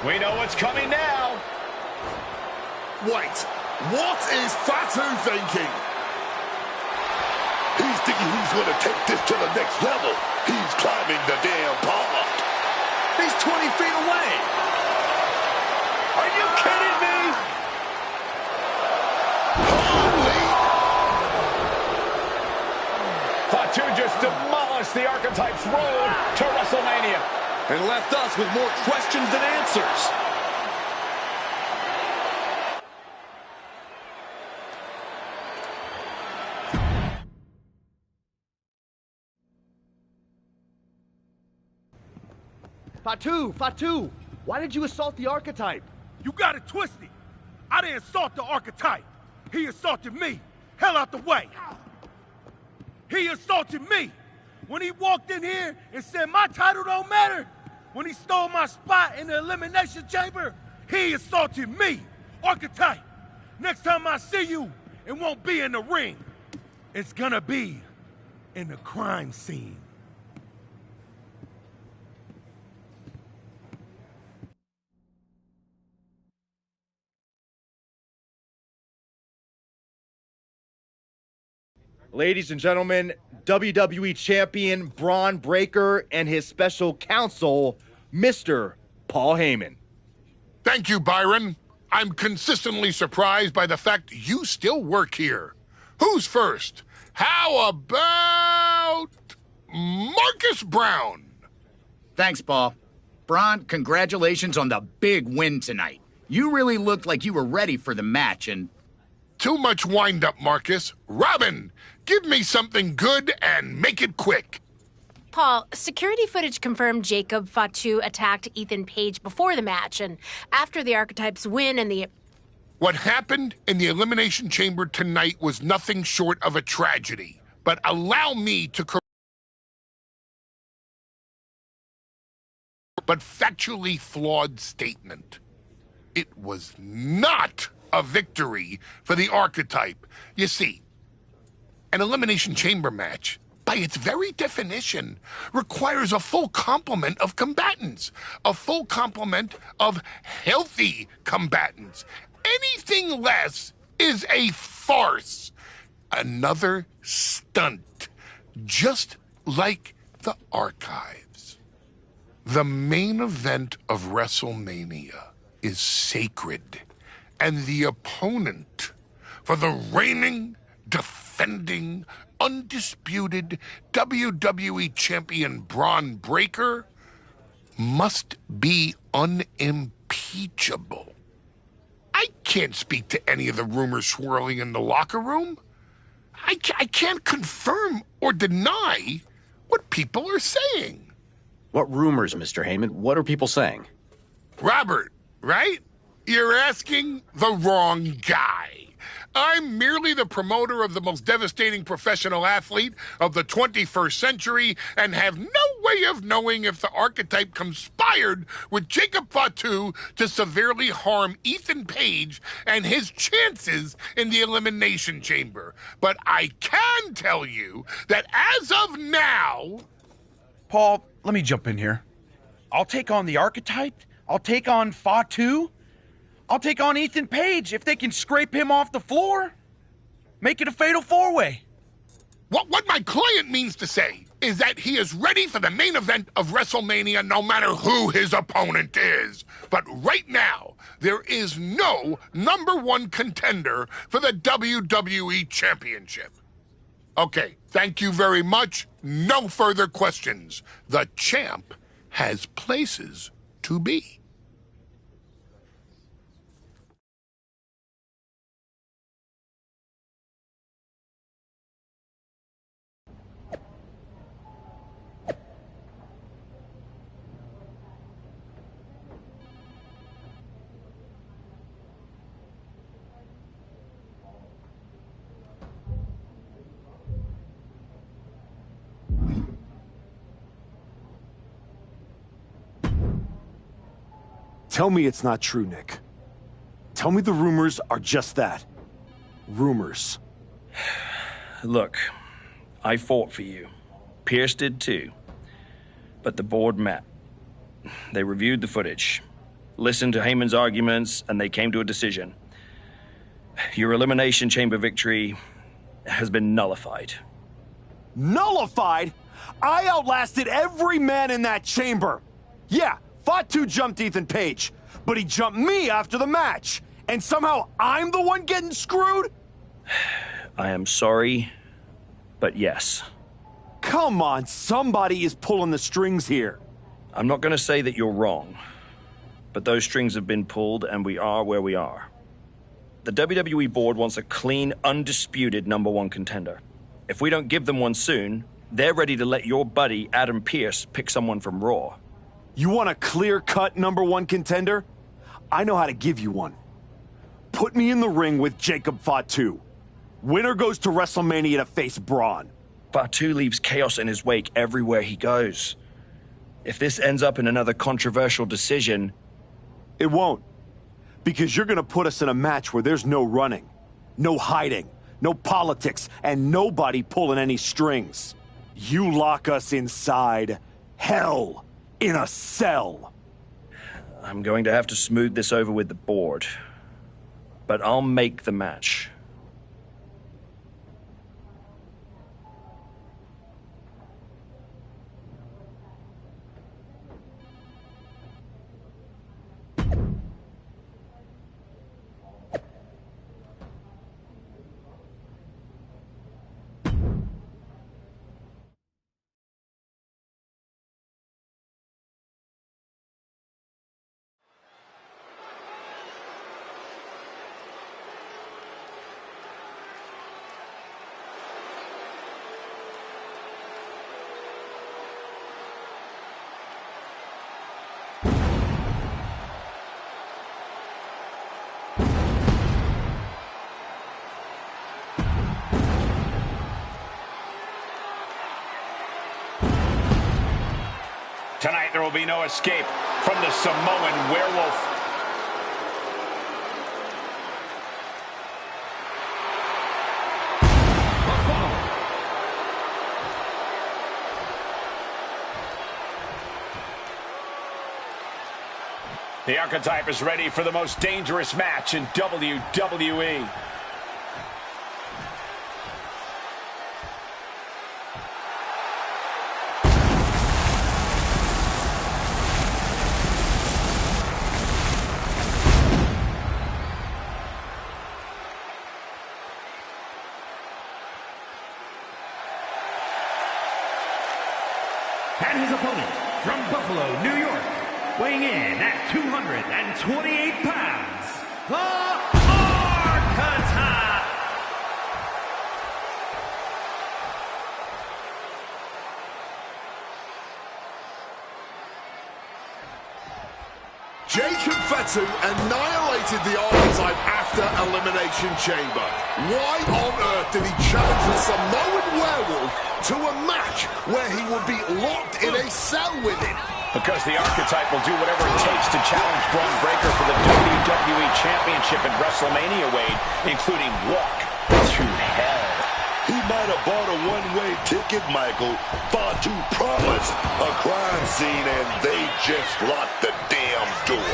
We know what's coming now. Wait, what is Fatu thinking? He's thinking he's going to take this to the next level. He's climbing the damn pod. He's 20 feet away. Are you kidding me? Holy! Fatu just demolished the Archetype's road to WrestleMania. And left us with more questions than answers. Fatu, why did you assault the Archetype? You got it twisted. I didn't assault the Archetype. He assaulted me. hell out the way. He assaulted me when he walked in here and said my title don't matter. When he stole my spot in the Elimination Chamber, he assaulted me. Archetype, next time I see you, it won't be in the ring. It's gonna be in the crime scene. Ladies and gentlemen, WWE Champion Bron Breakker and his special counsel, Mr. Paul Heyman. Thank you, Byron. I'm consistently surprised by the fact you still work here. Who's first? How about Marcus Brown? Thanks, Paul. Bron, congratulations on the big win tonight. You really looked like you were ready for the match and... Too much wind-up, Marcus. Robin, give me something good and make it quick. Paul, security footage confirmed Jacob Fatu attacked Ethan Page before the match and after the Archetypes win and the... What happened in the Elimination Chamber tonight was nothing short of a tragedy. But allow me to but factually flawed statement. It was not a victory for the Archetype. You see, an Elimination Chamber match, by its very definition, requires a full complement of combatants, a full complement of healthy combatants. Anything less is a farce, another stunt, just like the Archives. The main event of WrestleMania is sacred, and the opponent for the reigning, defending, undisputed WWE Champion Bron Breakker must be unimpeachable. I can't speak to any of the rumors swirling in the locker room. I can't confirm or deny what people are saying. What rumors, Mr. Heyman? What are people saying? Robert, right? You're asking the wrong guy. I'm merely the promoter of the most devastating professional athlete of the 21st century and have no way of knowing if the Archetype conspired with Jacob Fatu to severely harm Ethan Page and his chances in the Elimination Chamber. But I can tell you that as of now... Paul, let me jump in here. I'll take on the Archetype. I'll take on Fatu. I'll take on Ethan Page if they can scrape him off the floor. Make it a fatal four-way. What my client means to say is that he is ready for the main event of WrestleMania no matter who his opponent is. But right now, there is no #1 contender for the WWE Championship. Okay, thank you very much. No further questions. The champ has places to be. Tell me it's not true, Nick. Tell me the rumors are just that. Rumors. Look, I fought for you. Pierce did too. But the board met. They reviewed the footage, listened to Heyman's arguments, and they came to a decision. Your Elimination Chamber victory has been nullified. Nullified? I outlasted every man in that chamber. Yeah, Fatu jumped Ethan Page, but he jumped me after the match. And somehow I'm the one getting screwed? I am sorry, but yes. Come on, somebody is pulling the strings here. I'm not going to say that you're wrong, but those strings have been pulled and we are where we are. The WWE board wants a clean, undisputed #1 contender. If we don't give them one soon, they're ready to let your buddy Adam Pearce pick someone from Raw. You want a clear-cut #1 contender? I know how to give you one. Put me in the ring with Jacob Fatu. Winner goes to WrestleMania to face Braun. Fatu leaves chaos in his wake everywhere he goes. If this ends up in another controversial decision... It won't. Because you're gonna put us in a match where there's no running, no hiding, no politics, and nobody pulling any strings. You lock us inside hell in a cell. I'm going to have to smooth this over with the board. But I'll make the match. Tonight, there will be no escape from the Samoan Werewolf. The Archetype is ready for the most dangerous match in WWE. And his opponent from Buffalo, New York, weighing in at 228 pounds, the Archetype! Jacob Fatu annihilated the Archetype after Elimination Chamber. Why on earth did he challenge the Samoan Werewolf to a match where he would be locked in a cell with him? Because the Archetype will do whatever it takes to challenge Braun Breaker for the WWE Championship at WrestleMania, Wade, including walk through hell. He might have bought a one-way ticket, Michael. Fatu promised a crime scene, and they just locked the damn door.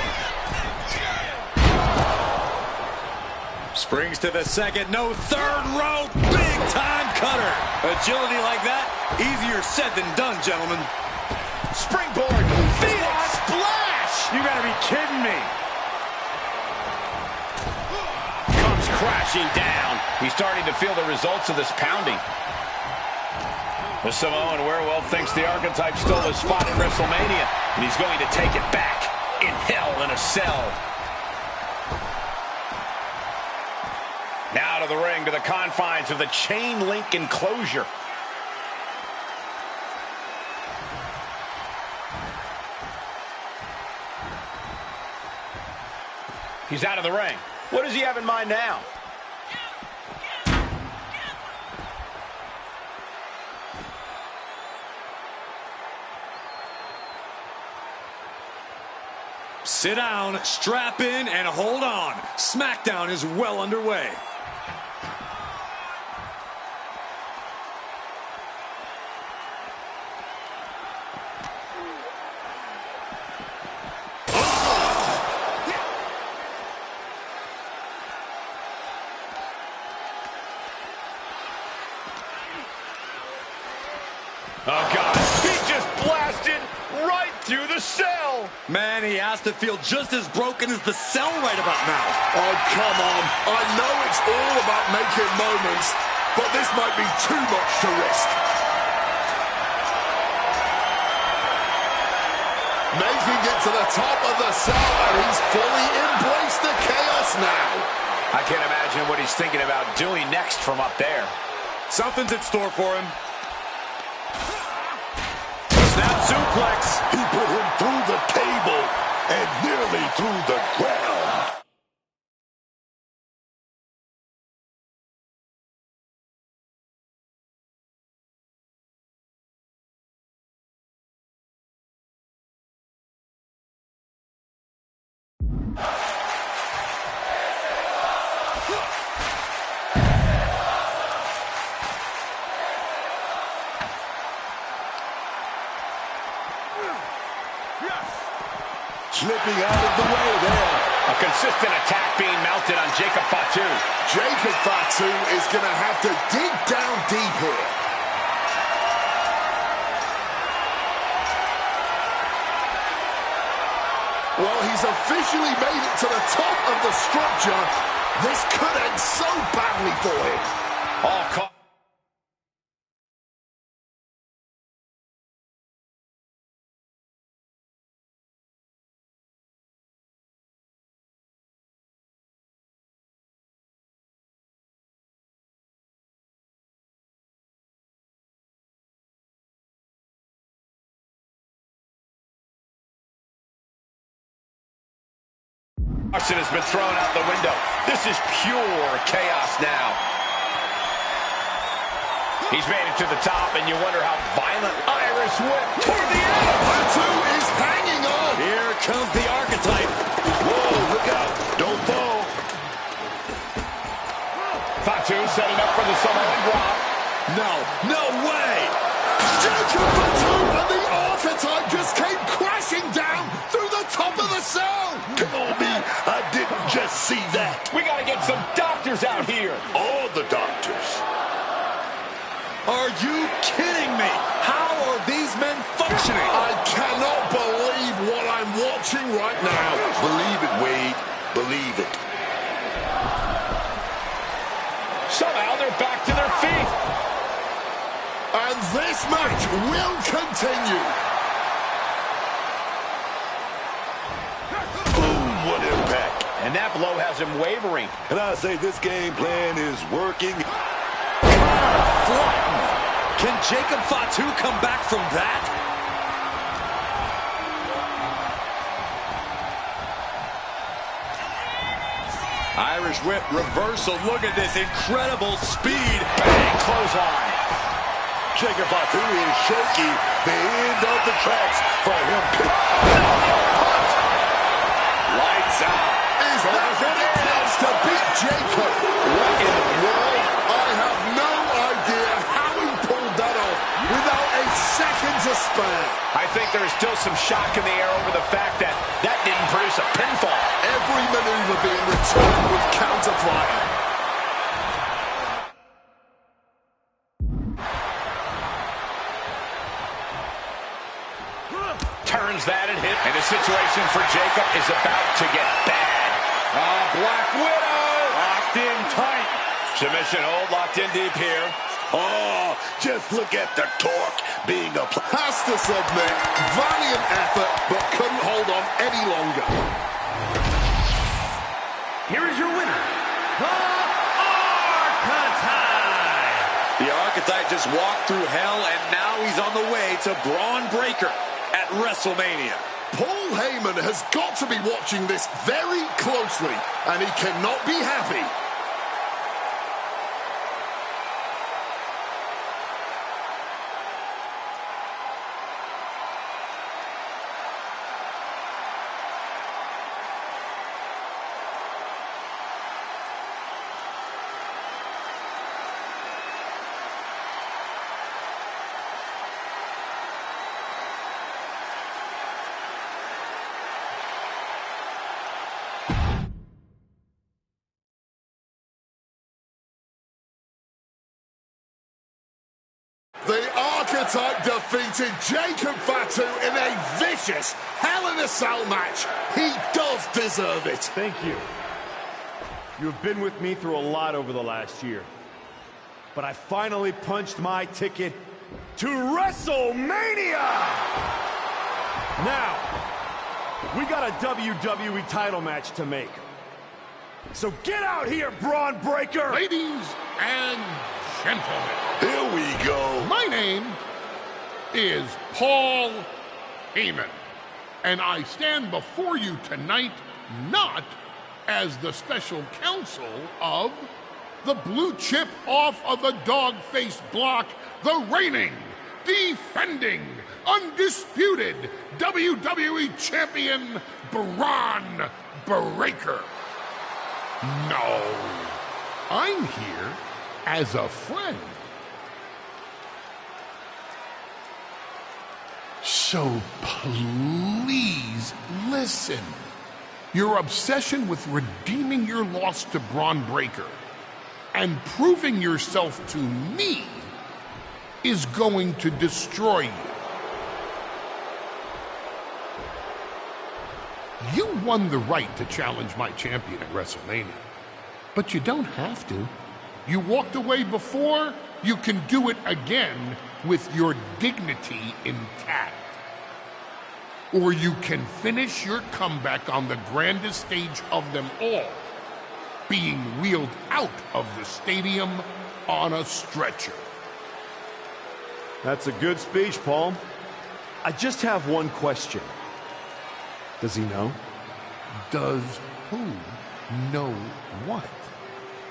Springs to the second, no third row, big time cutter. Agility like that, easier said than done, gentlemen. Springboard, Phoenix splash! You gotta be kidding me. Comes crashing down. He's starting to feel the results of this pounding. The Samoan Werewolf thinks the Archetype stole his spot at WrestleMania, and he's going to take it back in hell in a cell. Now to the ring, to the confines of the chain link enclosure. He's out of the ring. What does he have in mind now? Sit down, strap in, and hold on. SmackDown is well underway. Oh, God. He just blasted right through the cell. Man, he has to feel just as broken as the cell right about now. Oh, come on. I know it's all about making moments, but this might be too much to risk. Making it to the top of the cell, and he's fully embraced the chaos now. I can't imagine what he's thinking about doing next from up there. Something's in store for him. Snap suplex. He put him through the table and nearly through the ground. Slipping out of the way there. A consistent attack being mounted on Jacob Fatu. Jacob Fatu is going to have to dig down deep here. Well, he's officially made it to the top of the structure. This could end so badly for him. All caught. Has been thrown out the window. This is pure chaos now. He's made it to the top, and you wonder how violent. Irish whip toward the end. Fatu is hanging on. Here comes the archetype. Whoa, look out. Don't fall. Fatu setting up for the Samoan drop. No way. Jacob Fatu and the archetype just came crashing down through the top of the cell. Come on, me. I didn't just see that. We got to get some doctors out here. All the doctors. Are you kidding me? How are these men functioning? I cannot believe what I'm watching right now. Believe it, Wade. Believe it. Somehow they're back to their feet. And this match will continue. What impact. And that blow has him wavering. And I say this game plan is working. Flattened. Can Jacob Fatu come back from that? Irish whip reversal. Look at this incredible speed. Bang, clothesline. Jacob Fatu is shaky. The end of the tracks for him. Lights out. Is that what it takes to beat Jacob? What in the world? I have no idea how he pulled that off without a second to spare. I think there is still some shock in the air over the fact that that didn't produce a pinfall. Every maneuver being returned with counter-fire. Turns that and hit. And the situation for Jacob is about to get bad. Black Widow. Locked in tight. Submission hold, locked in deep here. Oh, just look at the torque being applied. Has to submit. Valiant effort, but couldn't hold on any longer. Here is your winner, the Archetype. The Archetype just walked through hell, and now he's on the way to Braun Breaker at WrestleMania. Paul Heyman has got to be watching this very closely, and he cannot be happy. The Archetype defeated Jacob Fatu in a vicious Hell in a Cell match. He does deserve it. Thank you. You have been with me through a lot over the last year. But I finally punched my ticket to WrestleMania! Now, we got a WWE title match to make. So get out here, Braun Breaker! Ladies and gentlemen. Here we go. My name is Paul Heyman, and I stand before you tonight not as the special counsel of the blue chip off of the dog-faced block, the reigning, defending, undisputed WWE Champion Braun Breaker. No, I'm here as a friend. So please listen. Your obsession with redeeming your loss to Braun Breaker and proving yourself to me is going to destroy you. You won the right to challenge my champion at WrestleMania, but you don't have to. You walked away before, you can do it again with your dignity intact. Or you can finish your comeback on the grandest stage of them all, being wheeled out of the stadium on a stretcher. That's a good speech, Paul. I just have one question. Does he know? Does who know what?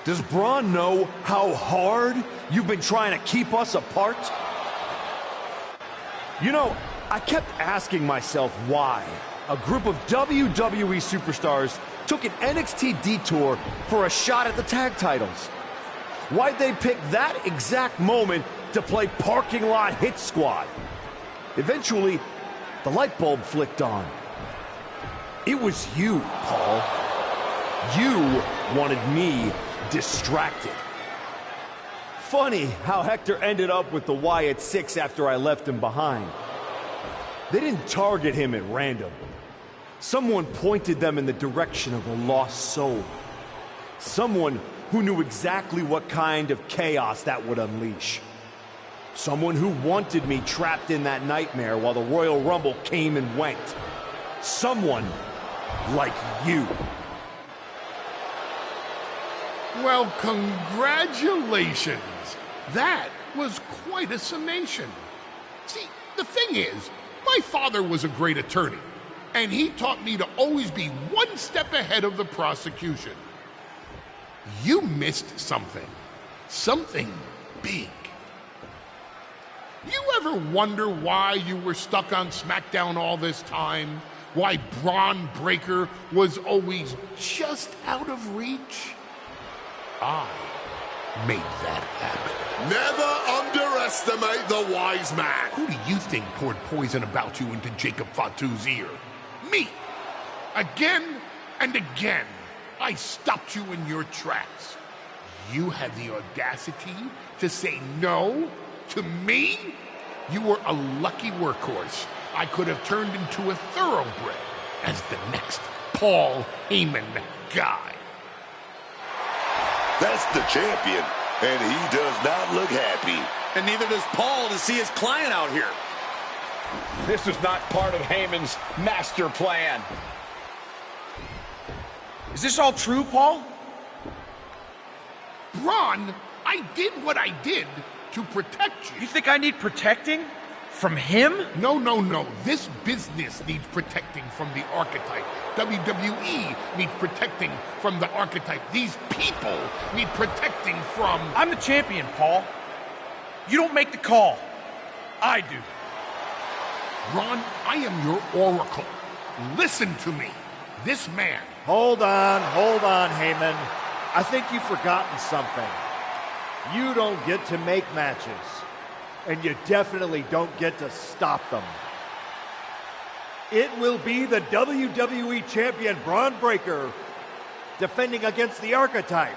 Does Braun know how hard you've been trying to keep us apart? You know, I kept asking myself why a group of WWE superstars took an NXT detour for a shot at the tag titles. Why'd they pick that exact moment to play parking lot hit squad? Eventually, the light bulb flicked on. It was you, Paul. You wanted me distracted. Funny how Hector ended up with the Wyatt Six after I left him behind. They didn't target him at random. Someone pointed them in the direction of a lost soul. Someone who knew exactly what kind of chaos that would unleash. Someone who wanted me trapped in that nightmare while the Royal Rumble came and went. Someone like you. Well, congratulations. That was quite a summation. See, the thing is, my father was a great attorney, and he taught me to always be one step ahead of the prosecution. You missed something. Something big. You ever wonder why you were stuck on SmackDown all this time? Why Braun Breaker was always just out of reach? I made that happen. Never underestimate the wise man. Who do you think poured poison about you into Jacob Fatu's ear? Me. Again and again, I stopped you in your tracks. You had the audacity to say no to me? You were a lucky workhorse I could have turned into a thoroughbred as the next Paul Heyman guy. That's the champion, and he does not look happy. And neither does Paul to see his client out here. This was not part of Heyman's master plan. Is this all true, Paul? Braun, I did what I did to protect you. You think I need protecting? From him? No, no, no. This business needs protecting from the archetype. WWE needs protecting from the archetype. These people need protecting from... I'm the champion, Paul. You don't make the call. I do. Ron, I am your oracle. Listen to me. This man... Hold on, Heyman. I think you've forgotten something. You don't get to make matches. And you definitely don't get to stop them. It will be the WWE Champion Braun Breaker defending against the Archetype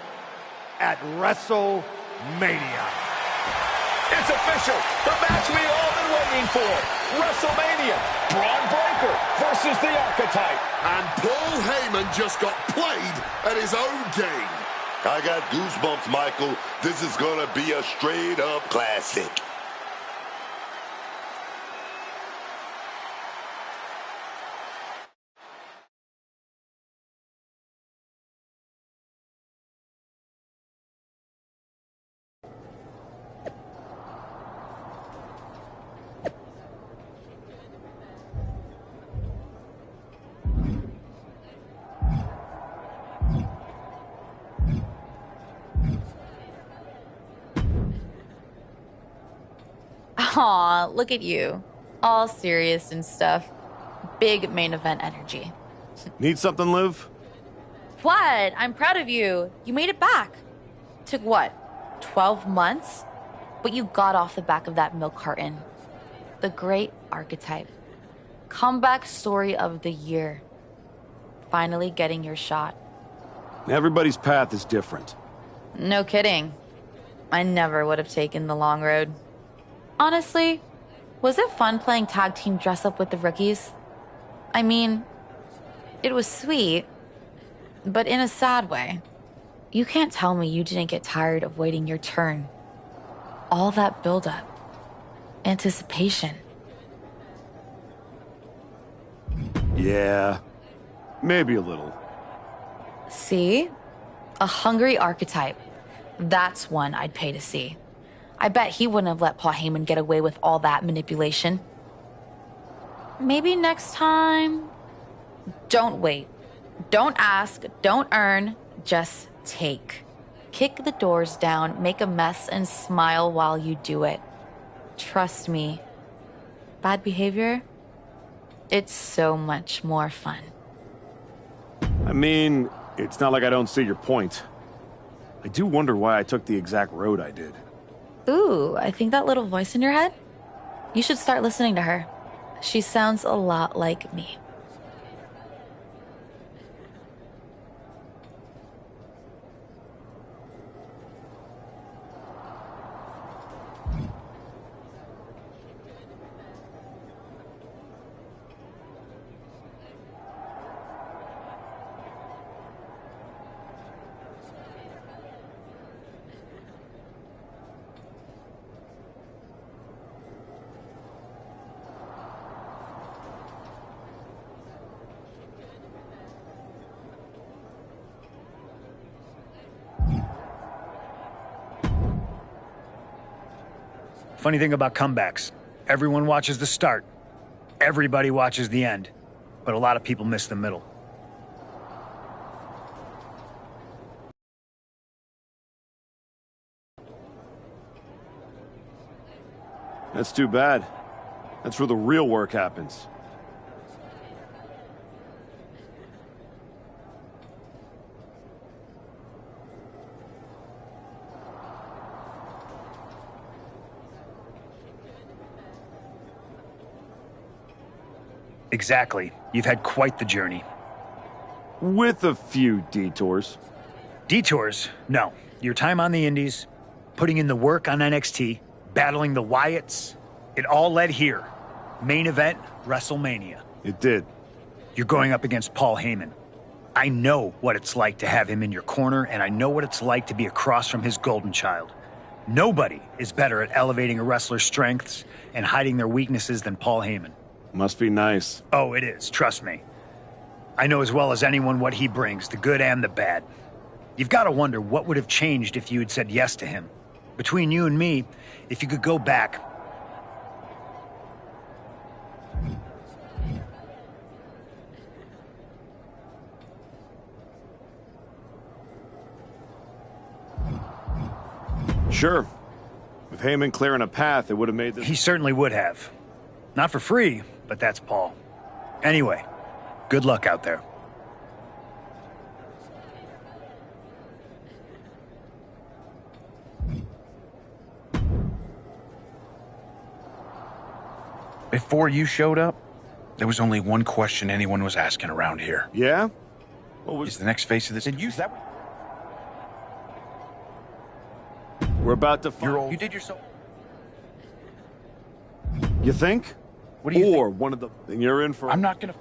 at WrestleMania. It's official. The match we've all been waiting for. WrestleMania. Braun Breaker versus the Archetype. And Paul Heyman just got played at his own game. I got goosebumps, Michael. This is gonna be a straight-up classic. Aw, look at you. All serious and stuff. Big main event energy. Need something, Liv? What? I'm proud of you. You made it back. Took what? 12 months? But you got off the back of that milk carton. The great Archetype. Comeback story of the year. Finally getting your shot. Everybody's path is different. No kidding. I never would have taken the long road. Honestly, was it fun playing tag team dress up with the rookies? I mean, it was sweet, but in a sad way. You can't tell me you didn't get tired of waiting your turn. All that buildup. Anticipation. Yeah, maybe a little. See? A hungry archetype. That's one I'd pay to see. I bet he wouldn't have let Paul Heyman get away with all that manipulation. Maybe next time... Don't wait. Don't ask, don't earn, just take. Kick the doors down, make a mess, and smile while you do it. Trust me. Bad behavior? It's so much more fun. I mean, it's not like I don't see your point. I do wonder why I took the exact road I did. Ooh, I think that little voice in your head? You should start listening to her. She sounds a lot like me. Funny thing about comebacks, everyone watches the start, everybody watches the end, but a lot of people miss the middle. That's too bad. That's where the real work happens. Exactly. You've had quite the journey. With a few detours. Detours? No. Your time on the Indies, putting in the work on NXT, battling the Wyatts, it all led here. Main event, WrestleMania. It did. You're going up against Paul Heyman. I know what it's like to have him in your corner, and I know what it's like to be across from his golden child. Nobody is better at elevating a wrestler's strengths and hiding their weaknesses than Paul Heyman. Must be nice. Oh, it is. Trust me. I know as well as anyone what he brings, the good and the bad. You've got to wonder what would have changed if you had said yes to him. Between you and me, if you could go back... Sure. With Heyman clearing a path, it would have made this... He certainly would have. Not for free, but that's Paul. Anyway, good luck out there. Before you showed up, there was only one question anyone was asking around here. Yeah? What was... He's the next face of this... Did you... That... We're about to... You did yourself... You think? What do you Or think? one of the... Then you're in for... I'm not gonna...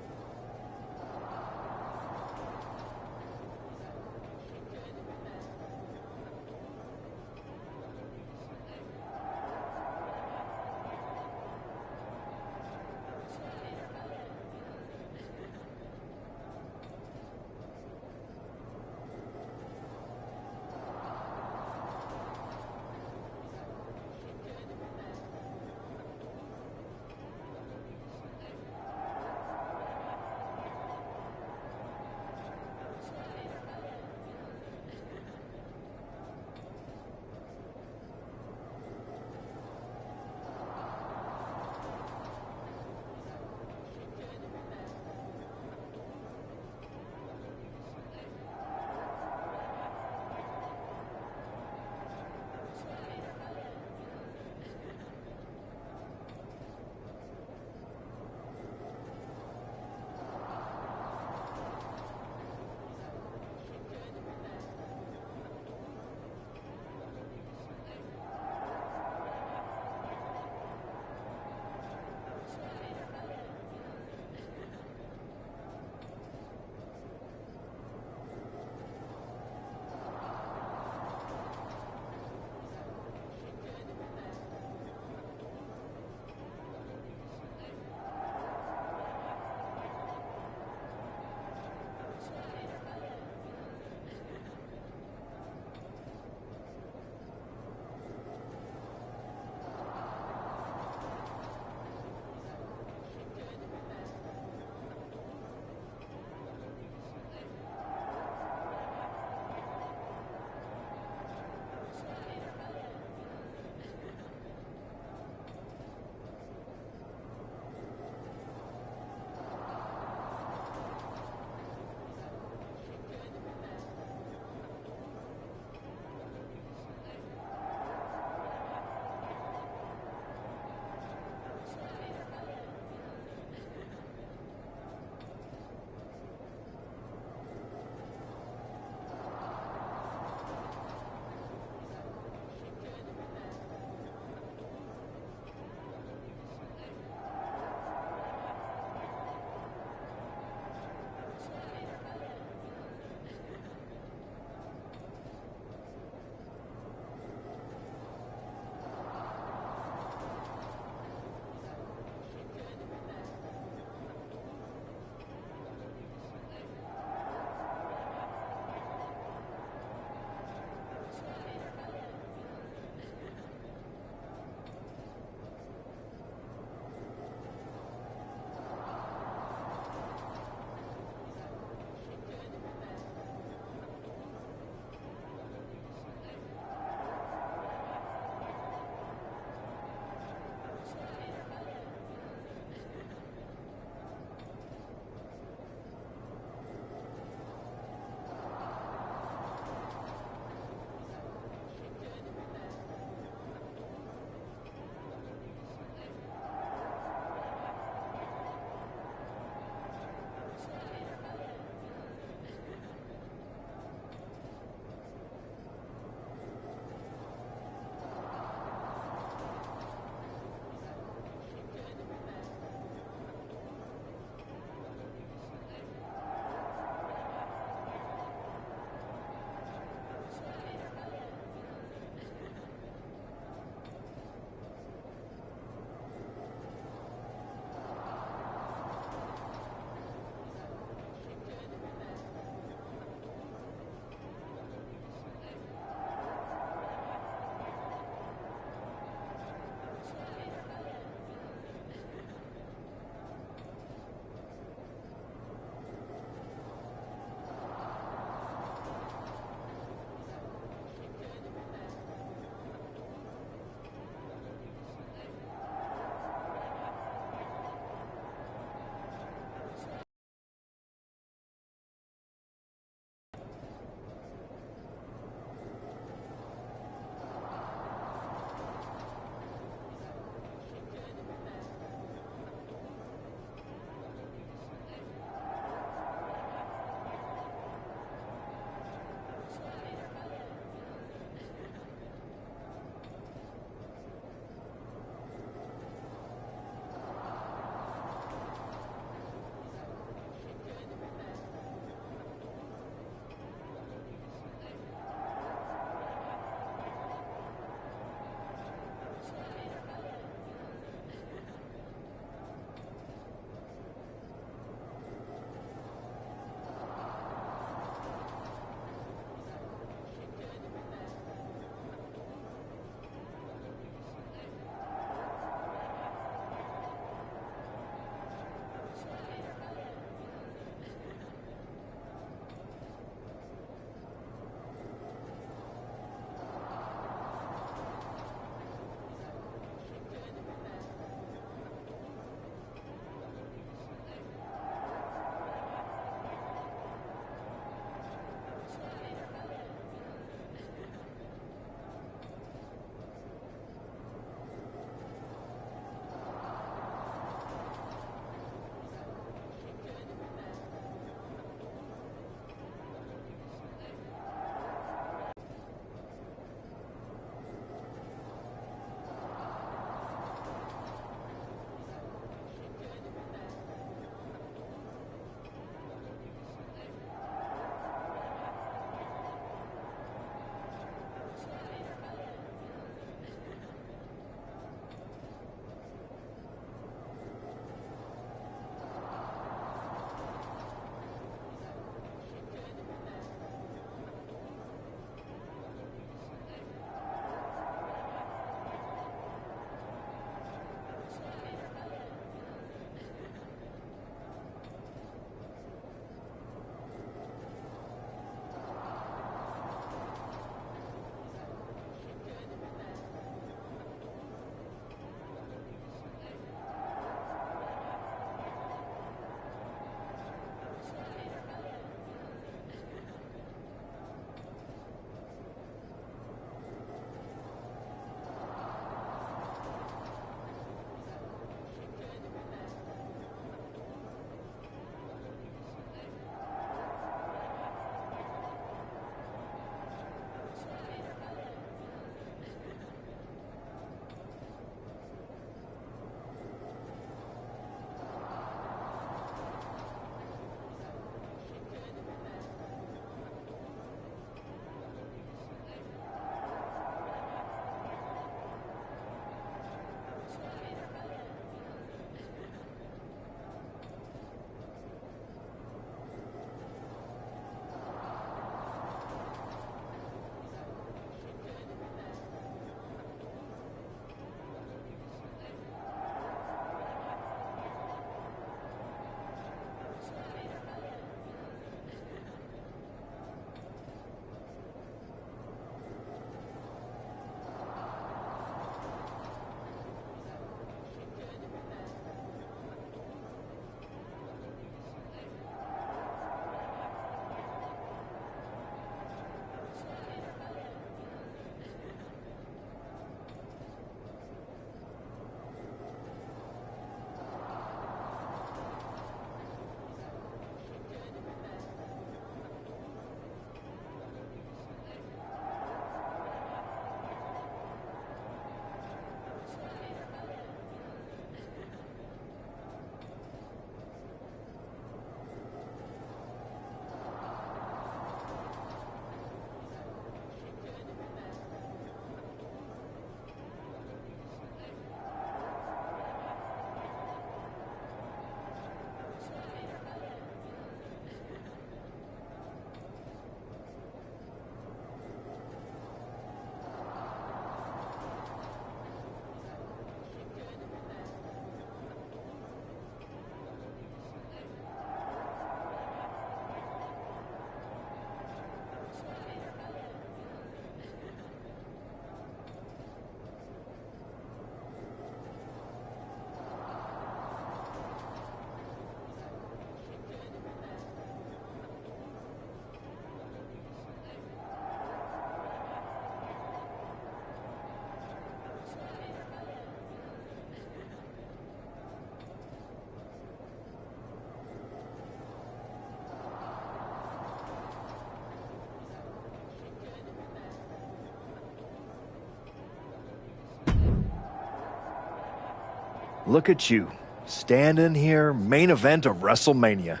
Look at you, standing here, main event of WrestleMania.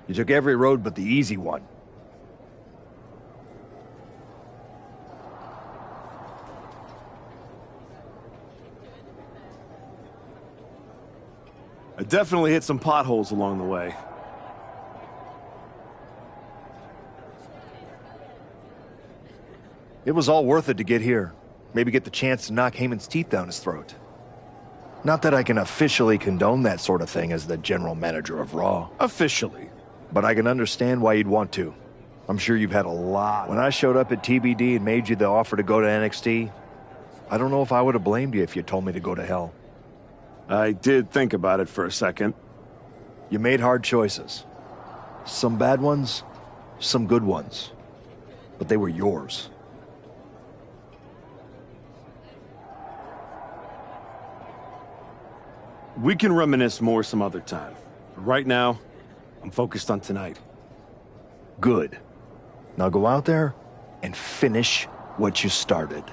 You took every road but the easy one. I definitely hit some potholes along the way. It was all worth it to get here. Maybe get the chance to knock Heyman's teeth down his throat. Not that I can officially condone that sort of thing as the general manager of Raw. Officially. But I can understand why you'd want to. I'm sure you've had a lot. When I showed up at TBD and made you the offer to go to NXT, I don't know if I would have blamed you if you told me to go to hell. I did think about it for a second. You made hard choices. Some bad ones, some good ones. But they were yours. We can reminisce more some other time. Right now, I'm focused on tonight. Good. Now go out there and finish what you started.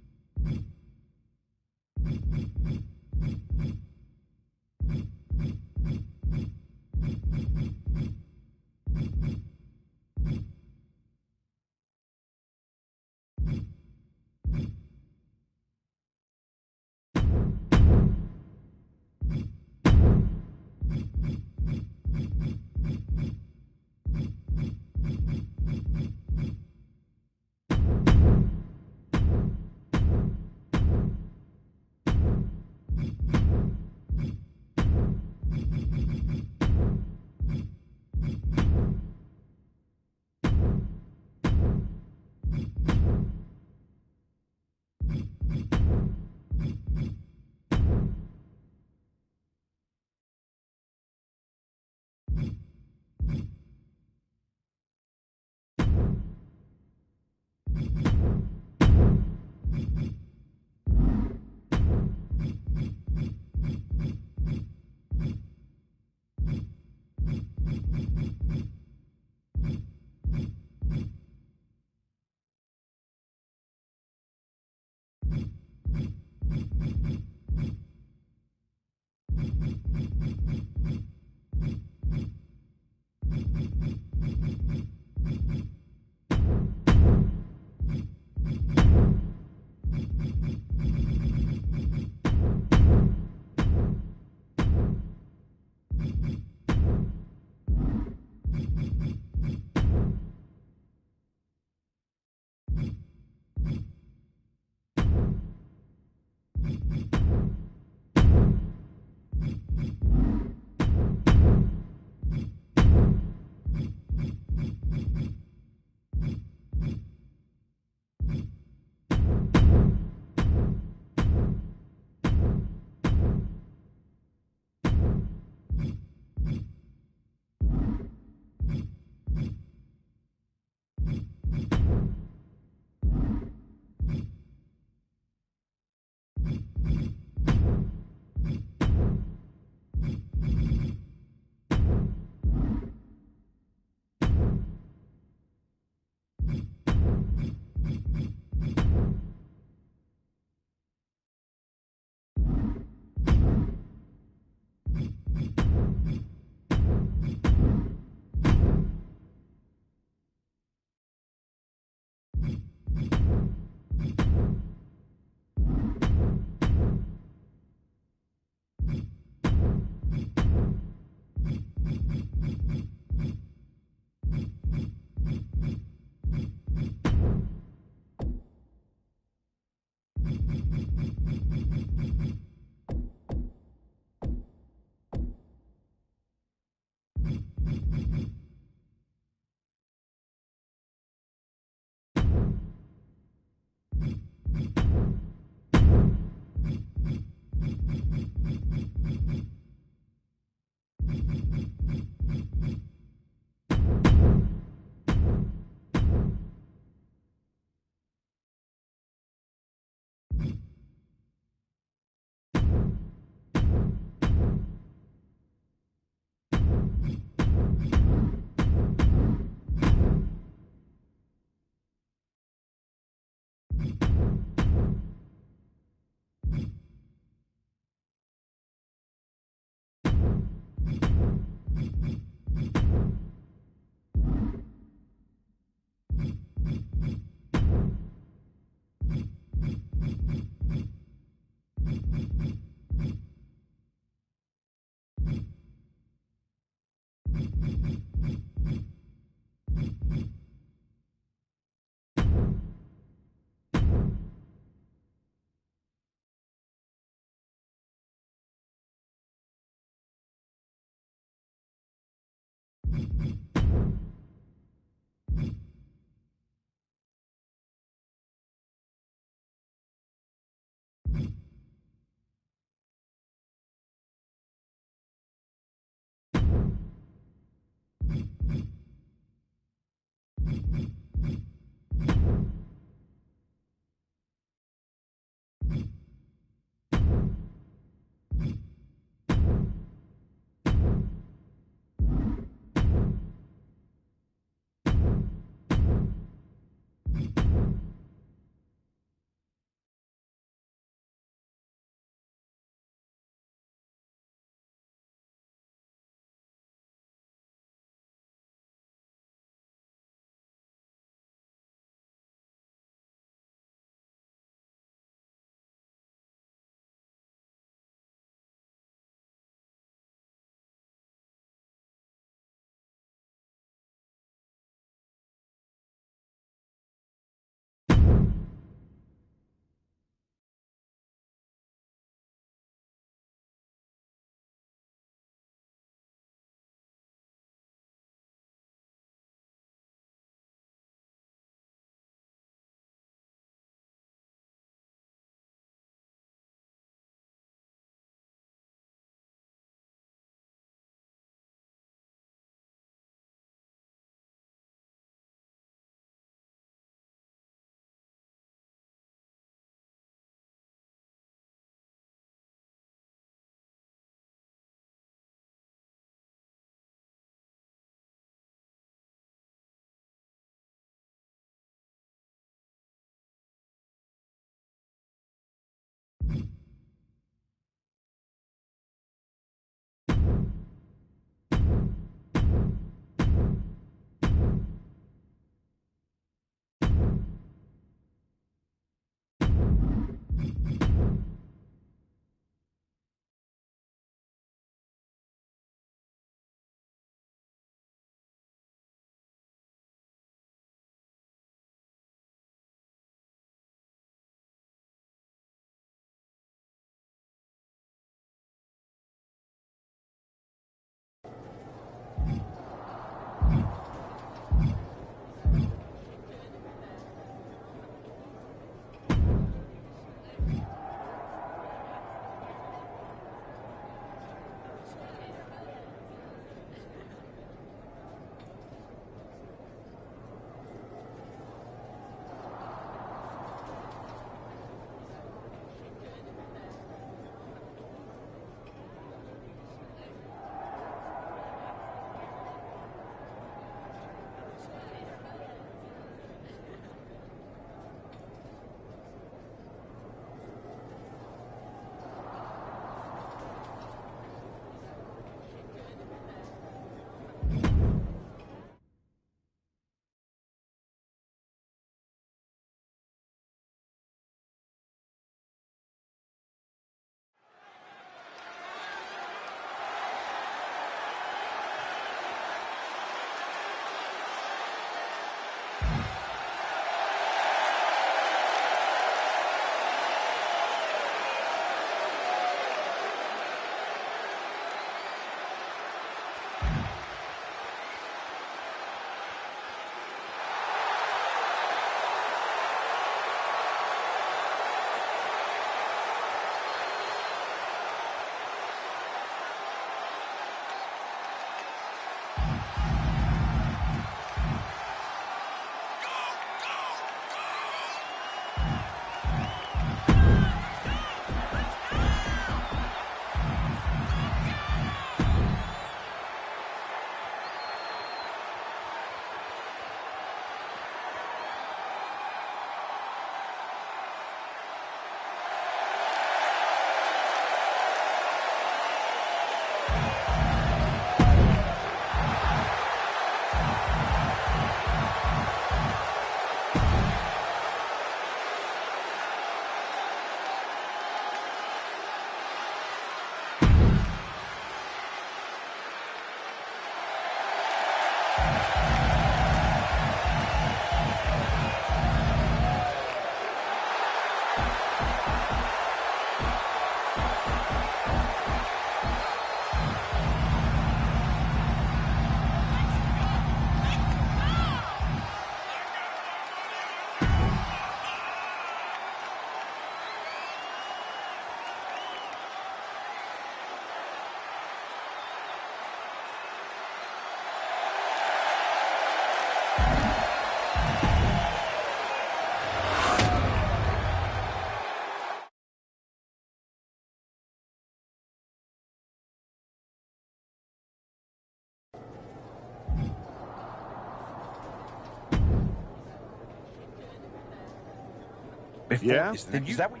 Yeah? Is that what?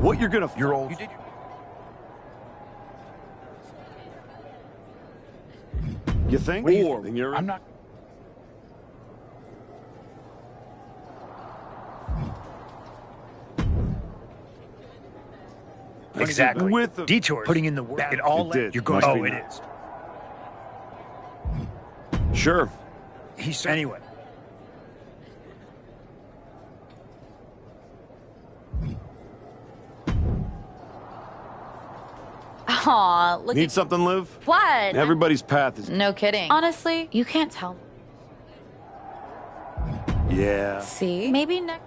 What you're gonna... You're old. You did... You think? Or then you're... I'm not. Exactly. With the... Detours. Putting in the work. It all It did. You're going. Must Oh, be it now. is. Sure. He's anyway. Aw, look Need at... something, Liv? What? Everybody's path is... No kidding. Honestly, you can't tell. Yeah. See? Maybe next...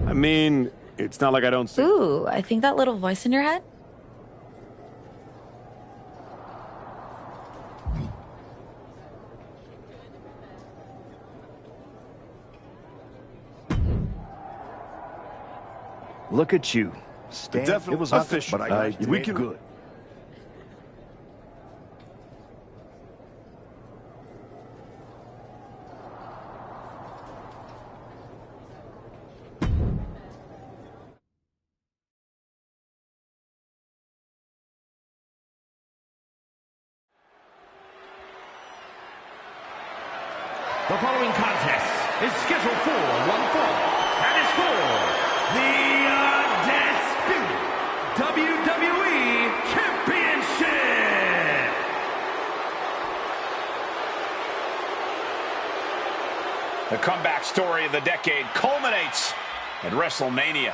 I mean, it's not like I don't see... Ooh, I think that little voice in your head? Look at you. Stan, Definitely it was nothing, official. but I we can... good. The following contest is scheduled for one fall, and is for the Undisputed WWE Championship. The comeback story of the decade culminates at WrestleMania.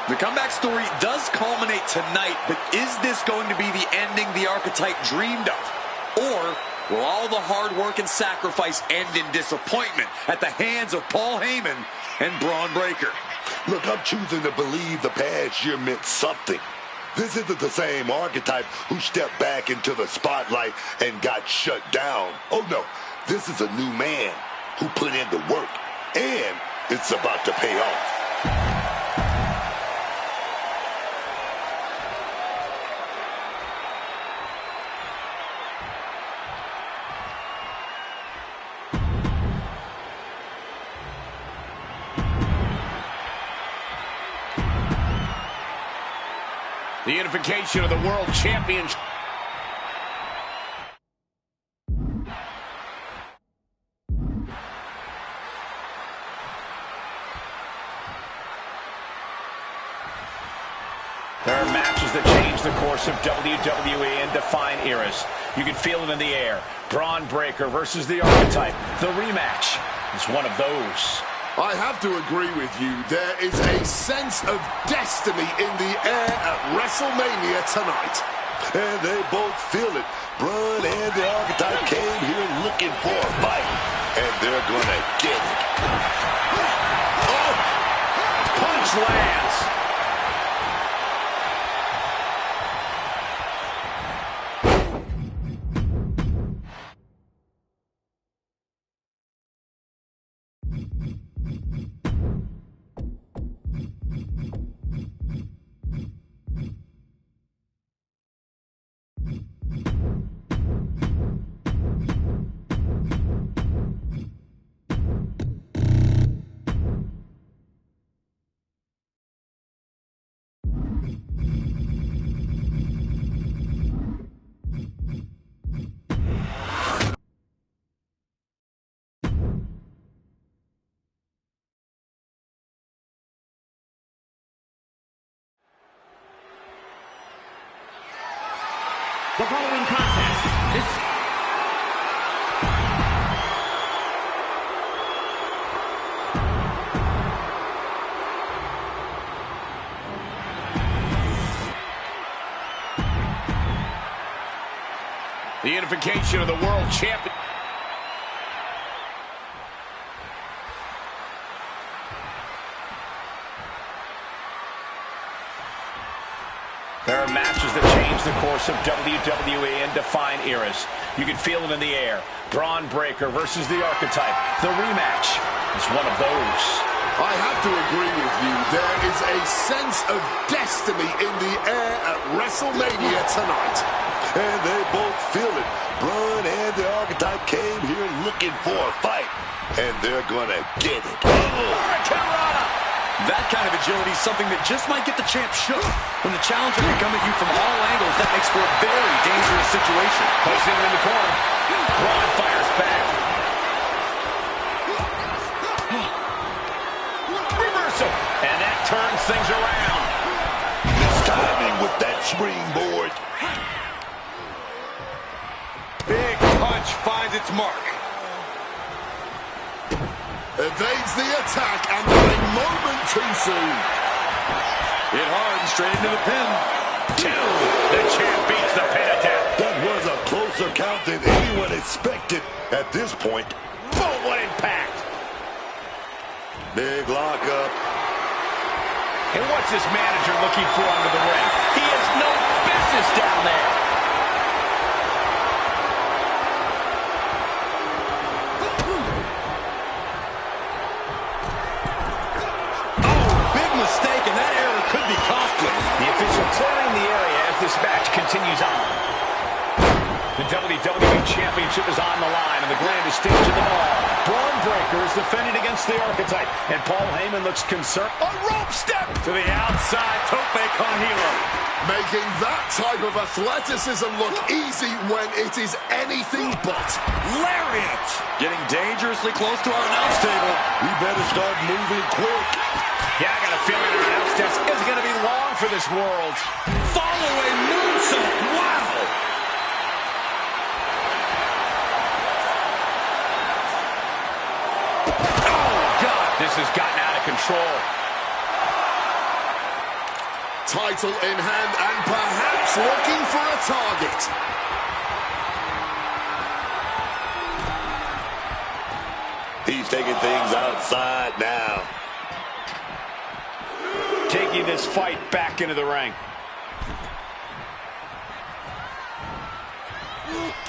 The comeback story does culminate tonight, but is this going to be the ending the Archetype dreamed of? Or will all the hard work and sacrifice end in disappointment at the hands of Paul Heyman and Braun Breaker? Look, I'm choosing to believe the past year meant something. This isn't the same Archetype who stepped back into the spotlight and got shut down. Oh, no. This is a new man who put in the work, and it's about to pay off. The unification of the World Championship. There are matches that change the course of WWE and define eras. You can feel it in the air. Braun Breaker versus the Archetype. The rematch is one of those. I have to agree with you. There is a sense of destiny in the air at WrestleMania tonight. And they both feel it. Braun and the Archetype came here looking for a fight, and they're gonna get it. Oh! Punch lands. The following contest is... The unification of the World Champion. There are matches that change the course of WWE and define eras. You can feel it in the air. Braun Breaker versus the Archetype. The rematch is one of those. I have to agree with you. There is a sense of destiny in the air at WrestleMania tonight. And they both feel it. Braun and the Archetype came here looking for a fight. And they're gonna get it. That kind of agility is something that just might get the champ shook. When the challenger can come at you from all angles, that makes for a very dangerous situation. Placing him in the corner. Braun fires back. Reversal. And that turns things around. This timing with that springboard. Big punch finds its mark. Evades the attack and a moment too soon. Hit hard and straight into the pin. 2. The champ beats the pin attempt. That was a closer count than anyone expected at this point. Boom, what impact. Big lockup. And what's his manager looking for under the ring? He has no business down there. Mistake, and that error could be costly. The official clearing the area as this match continues on. The WWE Championship is on the line on the grandest stage of them all. Braun Breaker is defending against the Archetype, and Paul Heyman looks concerned. A rope step to the outside, tope con hilo. Making that type of athleticism look easy when it is anything but. Lariat! Getting dangerously close to our announce table. We better start moving quick. Yeah, I got a feeling our announce desk isn't going to be long for this world. Following moonsault. Wow! Oh, God. This has gotten out of control. Title in hand and perhaps looking for a target. He's taking things outside now. Taking this fight back into the ring.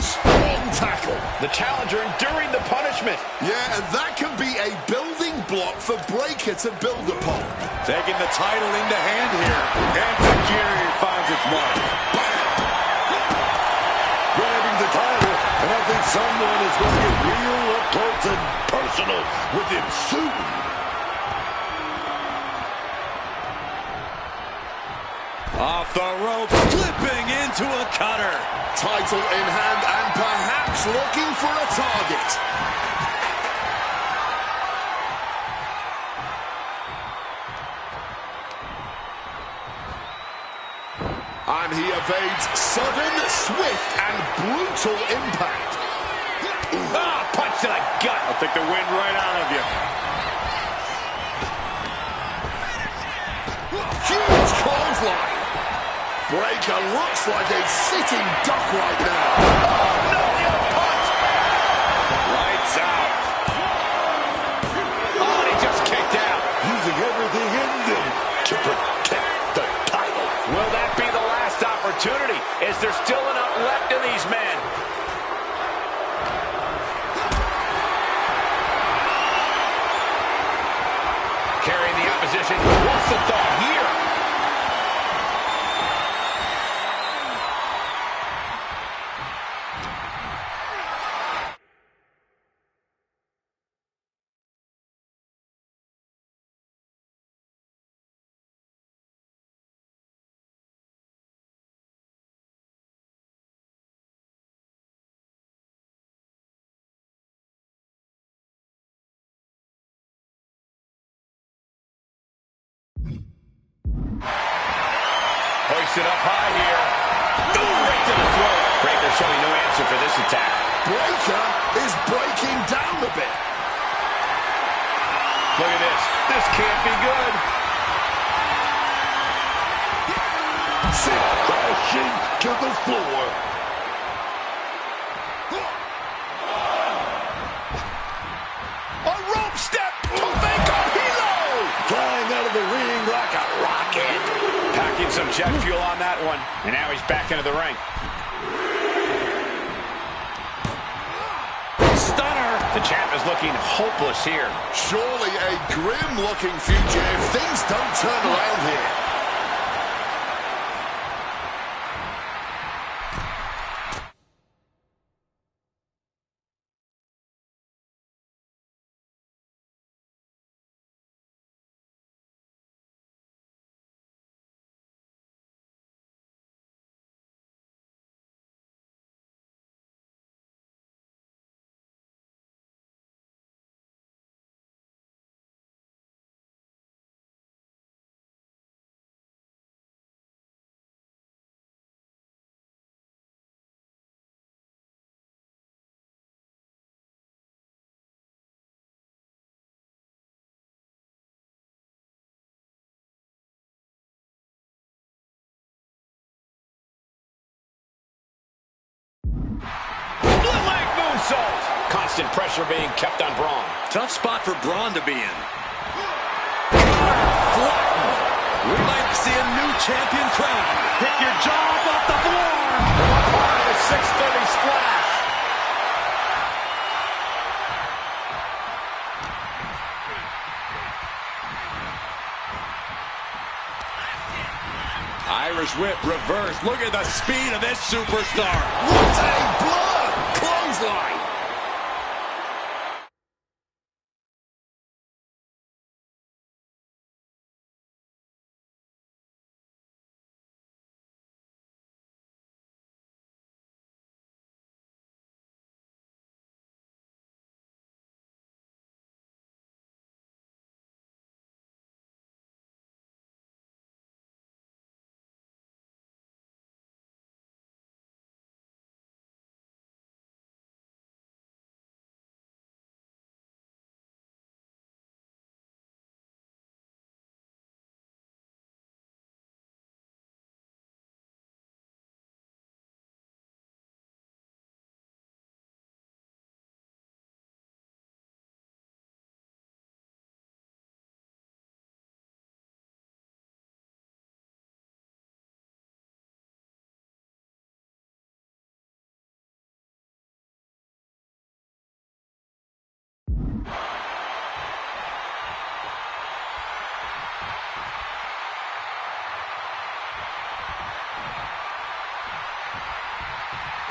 Strong tackle. The challenger enduring the punishment. Yeah, and that can be a building block for Breaker to build upon. Taking the title into hand here. And Tajiri finds its mark. Grabbing the title, and I think someone is going to get real up close and personal with him soon. Off the rope, slipping into a cutter. Title in hand and perhaps looking for a target. And he evades sudden, swift, and brutal impact. Ah, punch to the gut. I'll take the wind right out of you. Huge clothesline. Breaker looks like a sitting duck right now. Oh, no, the punch. Lights out. Oh, and he just kicked out. Using everything in them to protect the title. Will that be the last opportunity? Is there still enough left in these men? Carrying the opposition. What's the thought here? Hoisted up high here. Right to the throat. Breaker showing no answer for this attack. Breaker is breaking down a bit. Look at this. This can't be good. Sent crashing to the floor. A rope step to Baker Hilo. Flying out of the ring like a rocket. Packing some jet fuel on that one. And now he's back into the ring. Stunner. The champ is looking hopeless here. Surely a grim-looking future if things don't turn around here. Split leg moonsault. Constant pressure being kept on Braun. Tough spot for Braun to be in. Flattened. We might see a new champion crown. Pick your jaw off the floor. Part of the 630 splash. Irish whip reverse. Look at the speed of this superstar. What a blow! Clothesline.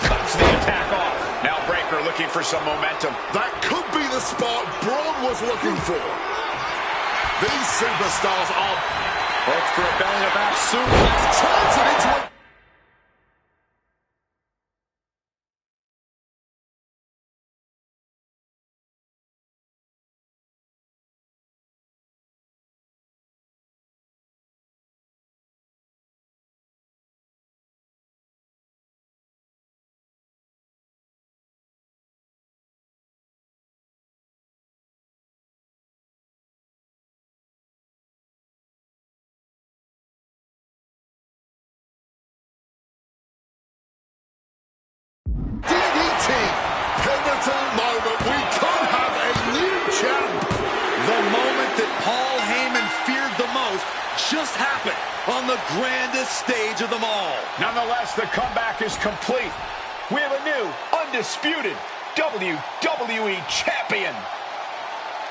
Cuts the attack off. Now Breakker looking for some momentum. That could be the spot Braun was looking for. These superstars are... Hooks for a belly-to-back suplex. Turns it into a... DDT. Pivotal moment. We could have a new champ. The moment that Paul Heyman feared the most just happened on the grandest stage of them all. Nonetheless, the comeback is complete. We have a new, undisputed WWE Champion.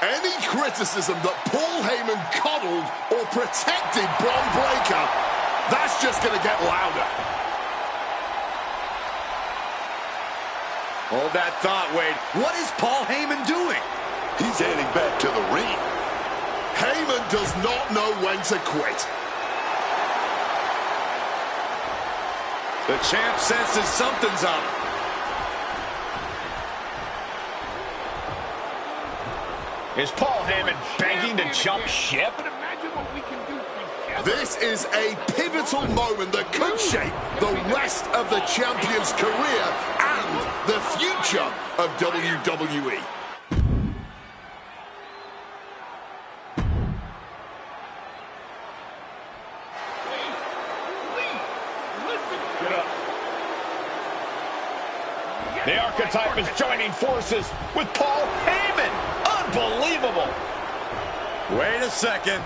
Any criticism that Paul Heyman coddled or protected Braun Breakker, that's just going to get louder. Hold that thought, Wade. What is Paul Heyman doing? He's heading back to the ring. Heyman does not know when to quit. The champ senses something's up. Is Paul Heyman begging to jump ship? This is a pivotal moment that could shape the rest of the champion's career and the future of WWE. The Archetype is joining forces with Paul Heyman. Unbelievable. Wait a second.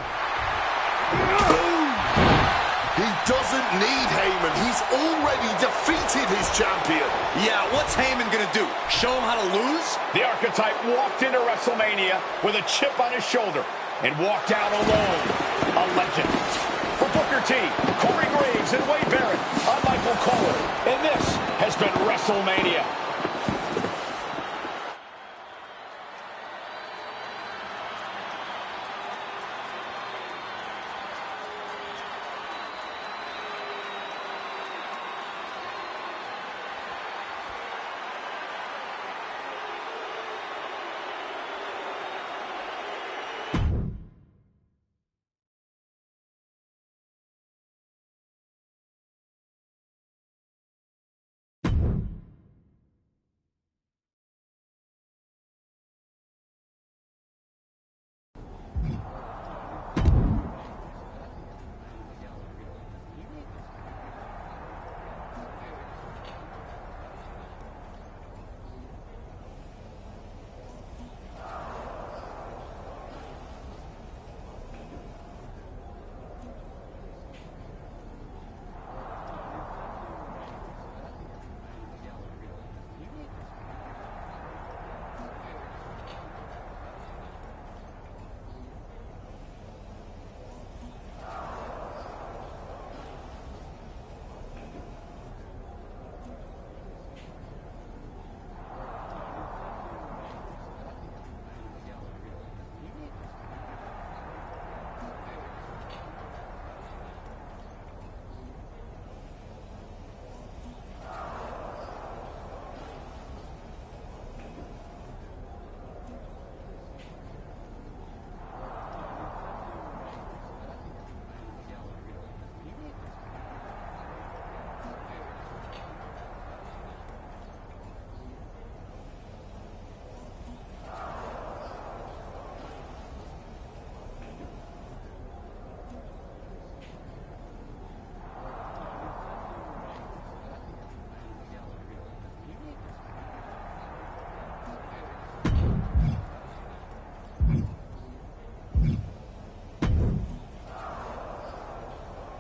He doesn't need Heyman. He's already defeated his champion. Yeah, what's Heyman gonna do? Show him how to lose? The Archetype walked into WrestleMania with a chip on his shoulder and walked out alone. A legend. For Booker T, Corey Graves, and Wade Barrett, I'm Michael Cole, and this has been WrestleMania.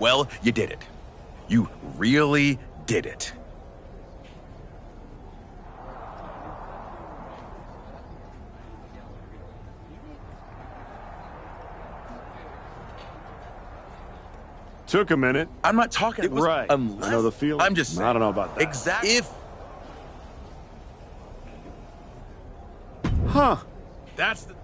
Well, you did it. You really did it. Took a minute. I'm not talking. Right. I know the feeling. I'm just saying. I don't know about that. Exactly. If. Huh. That's the.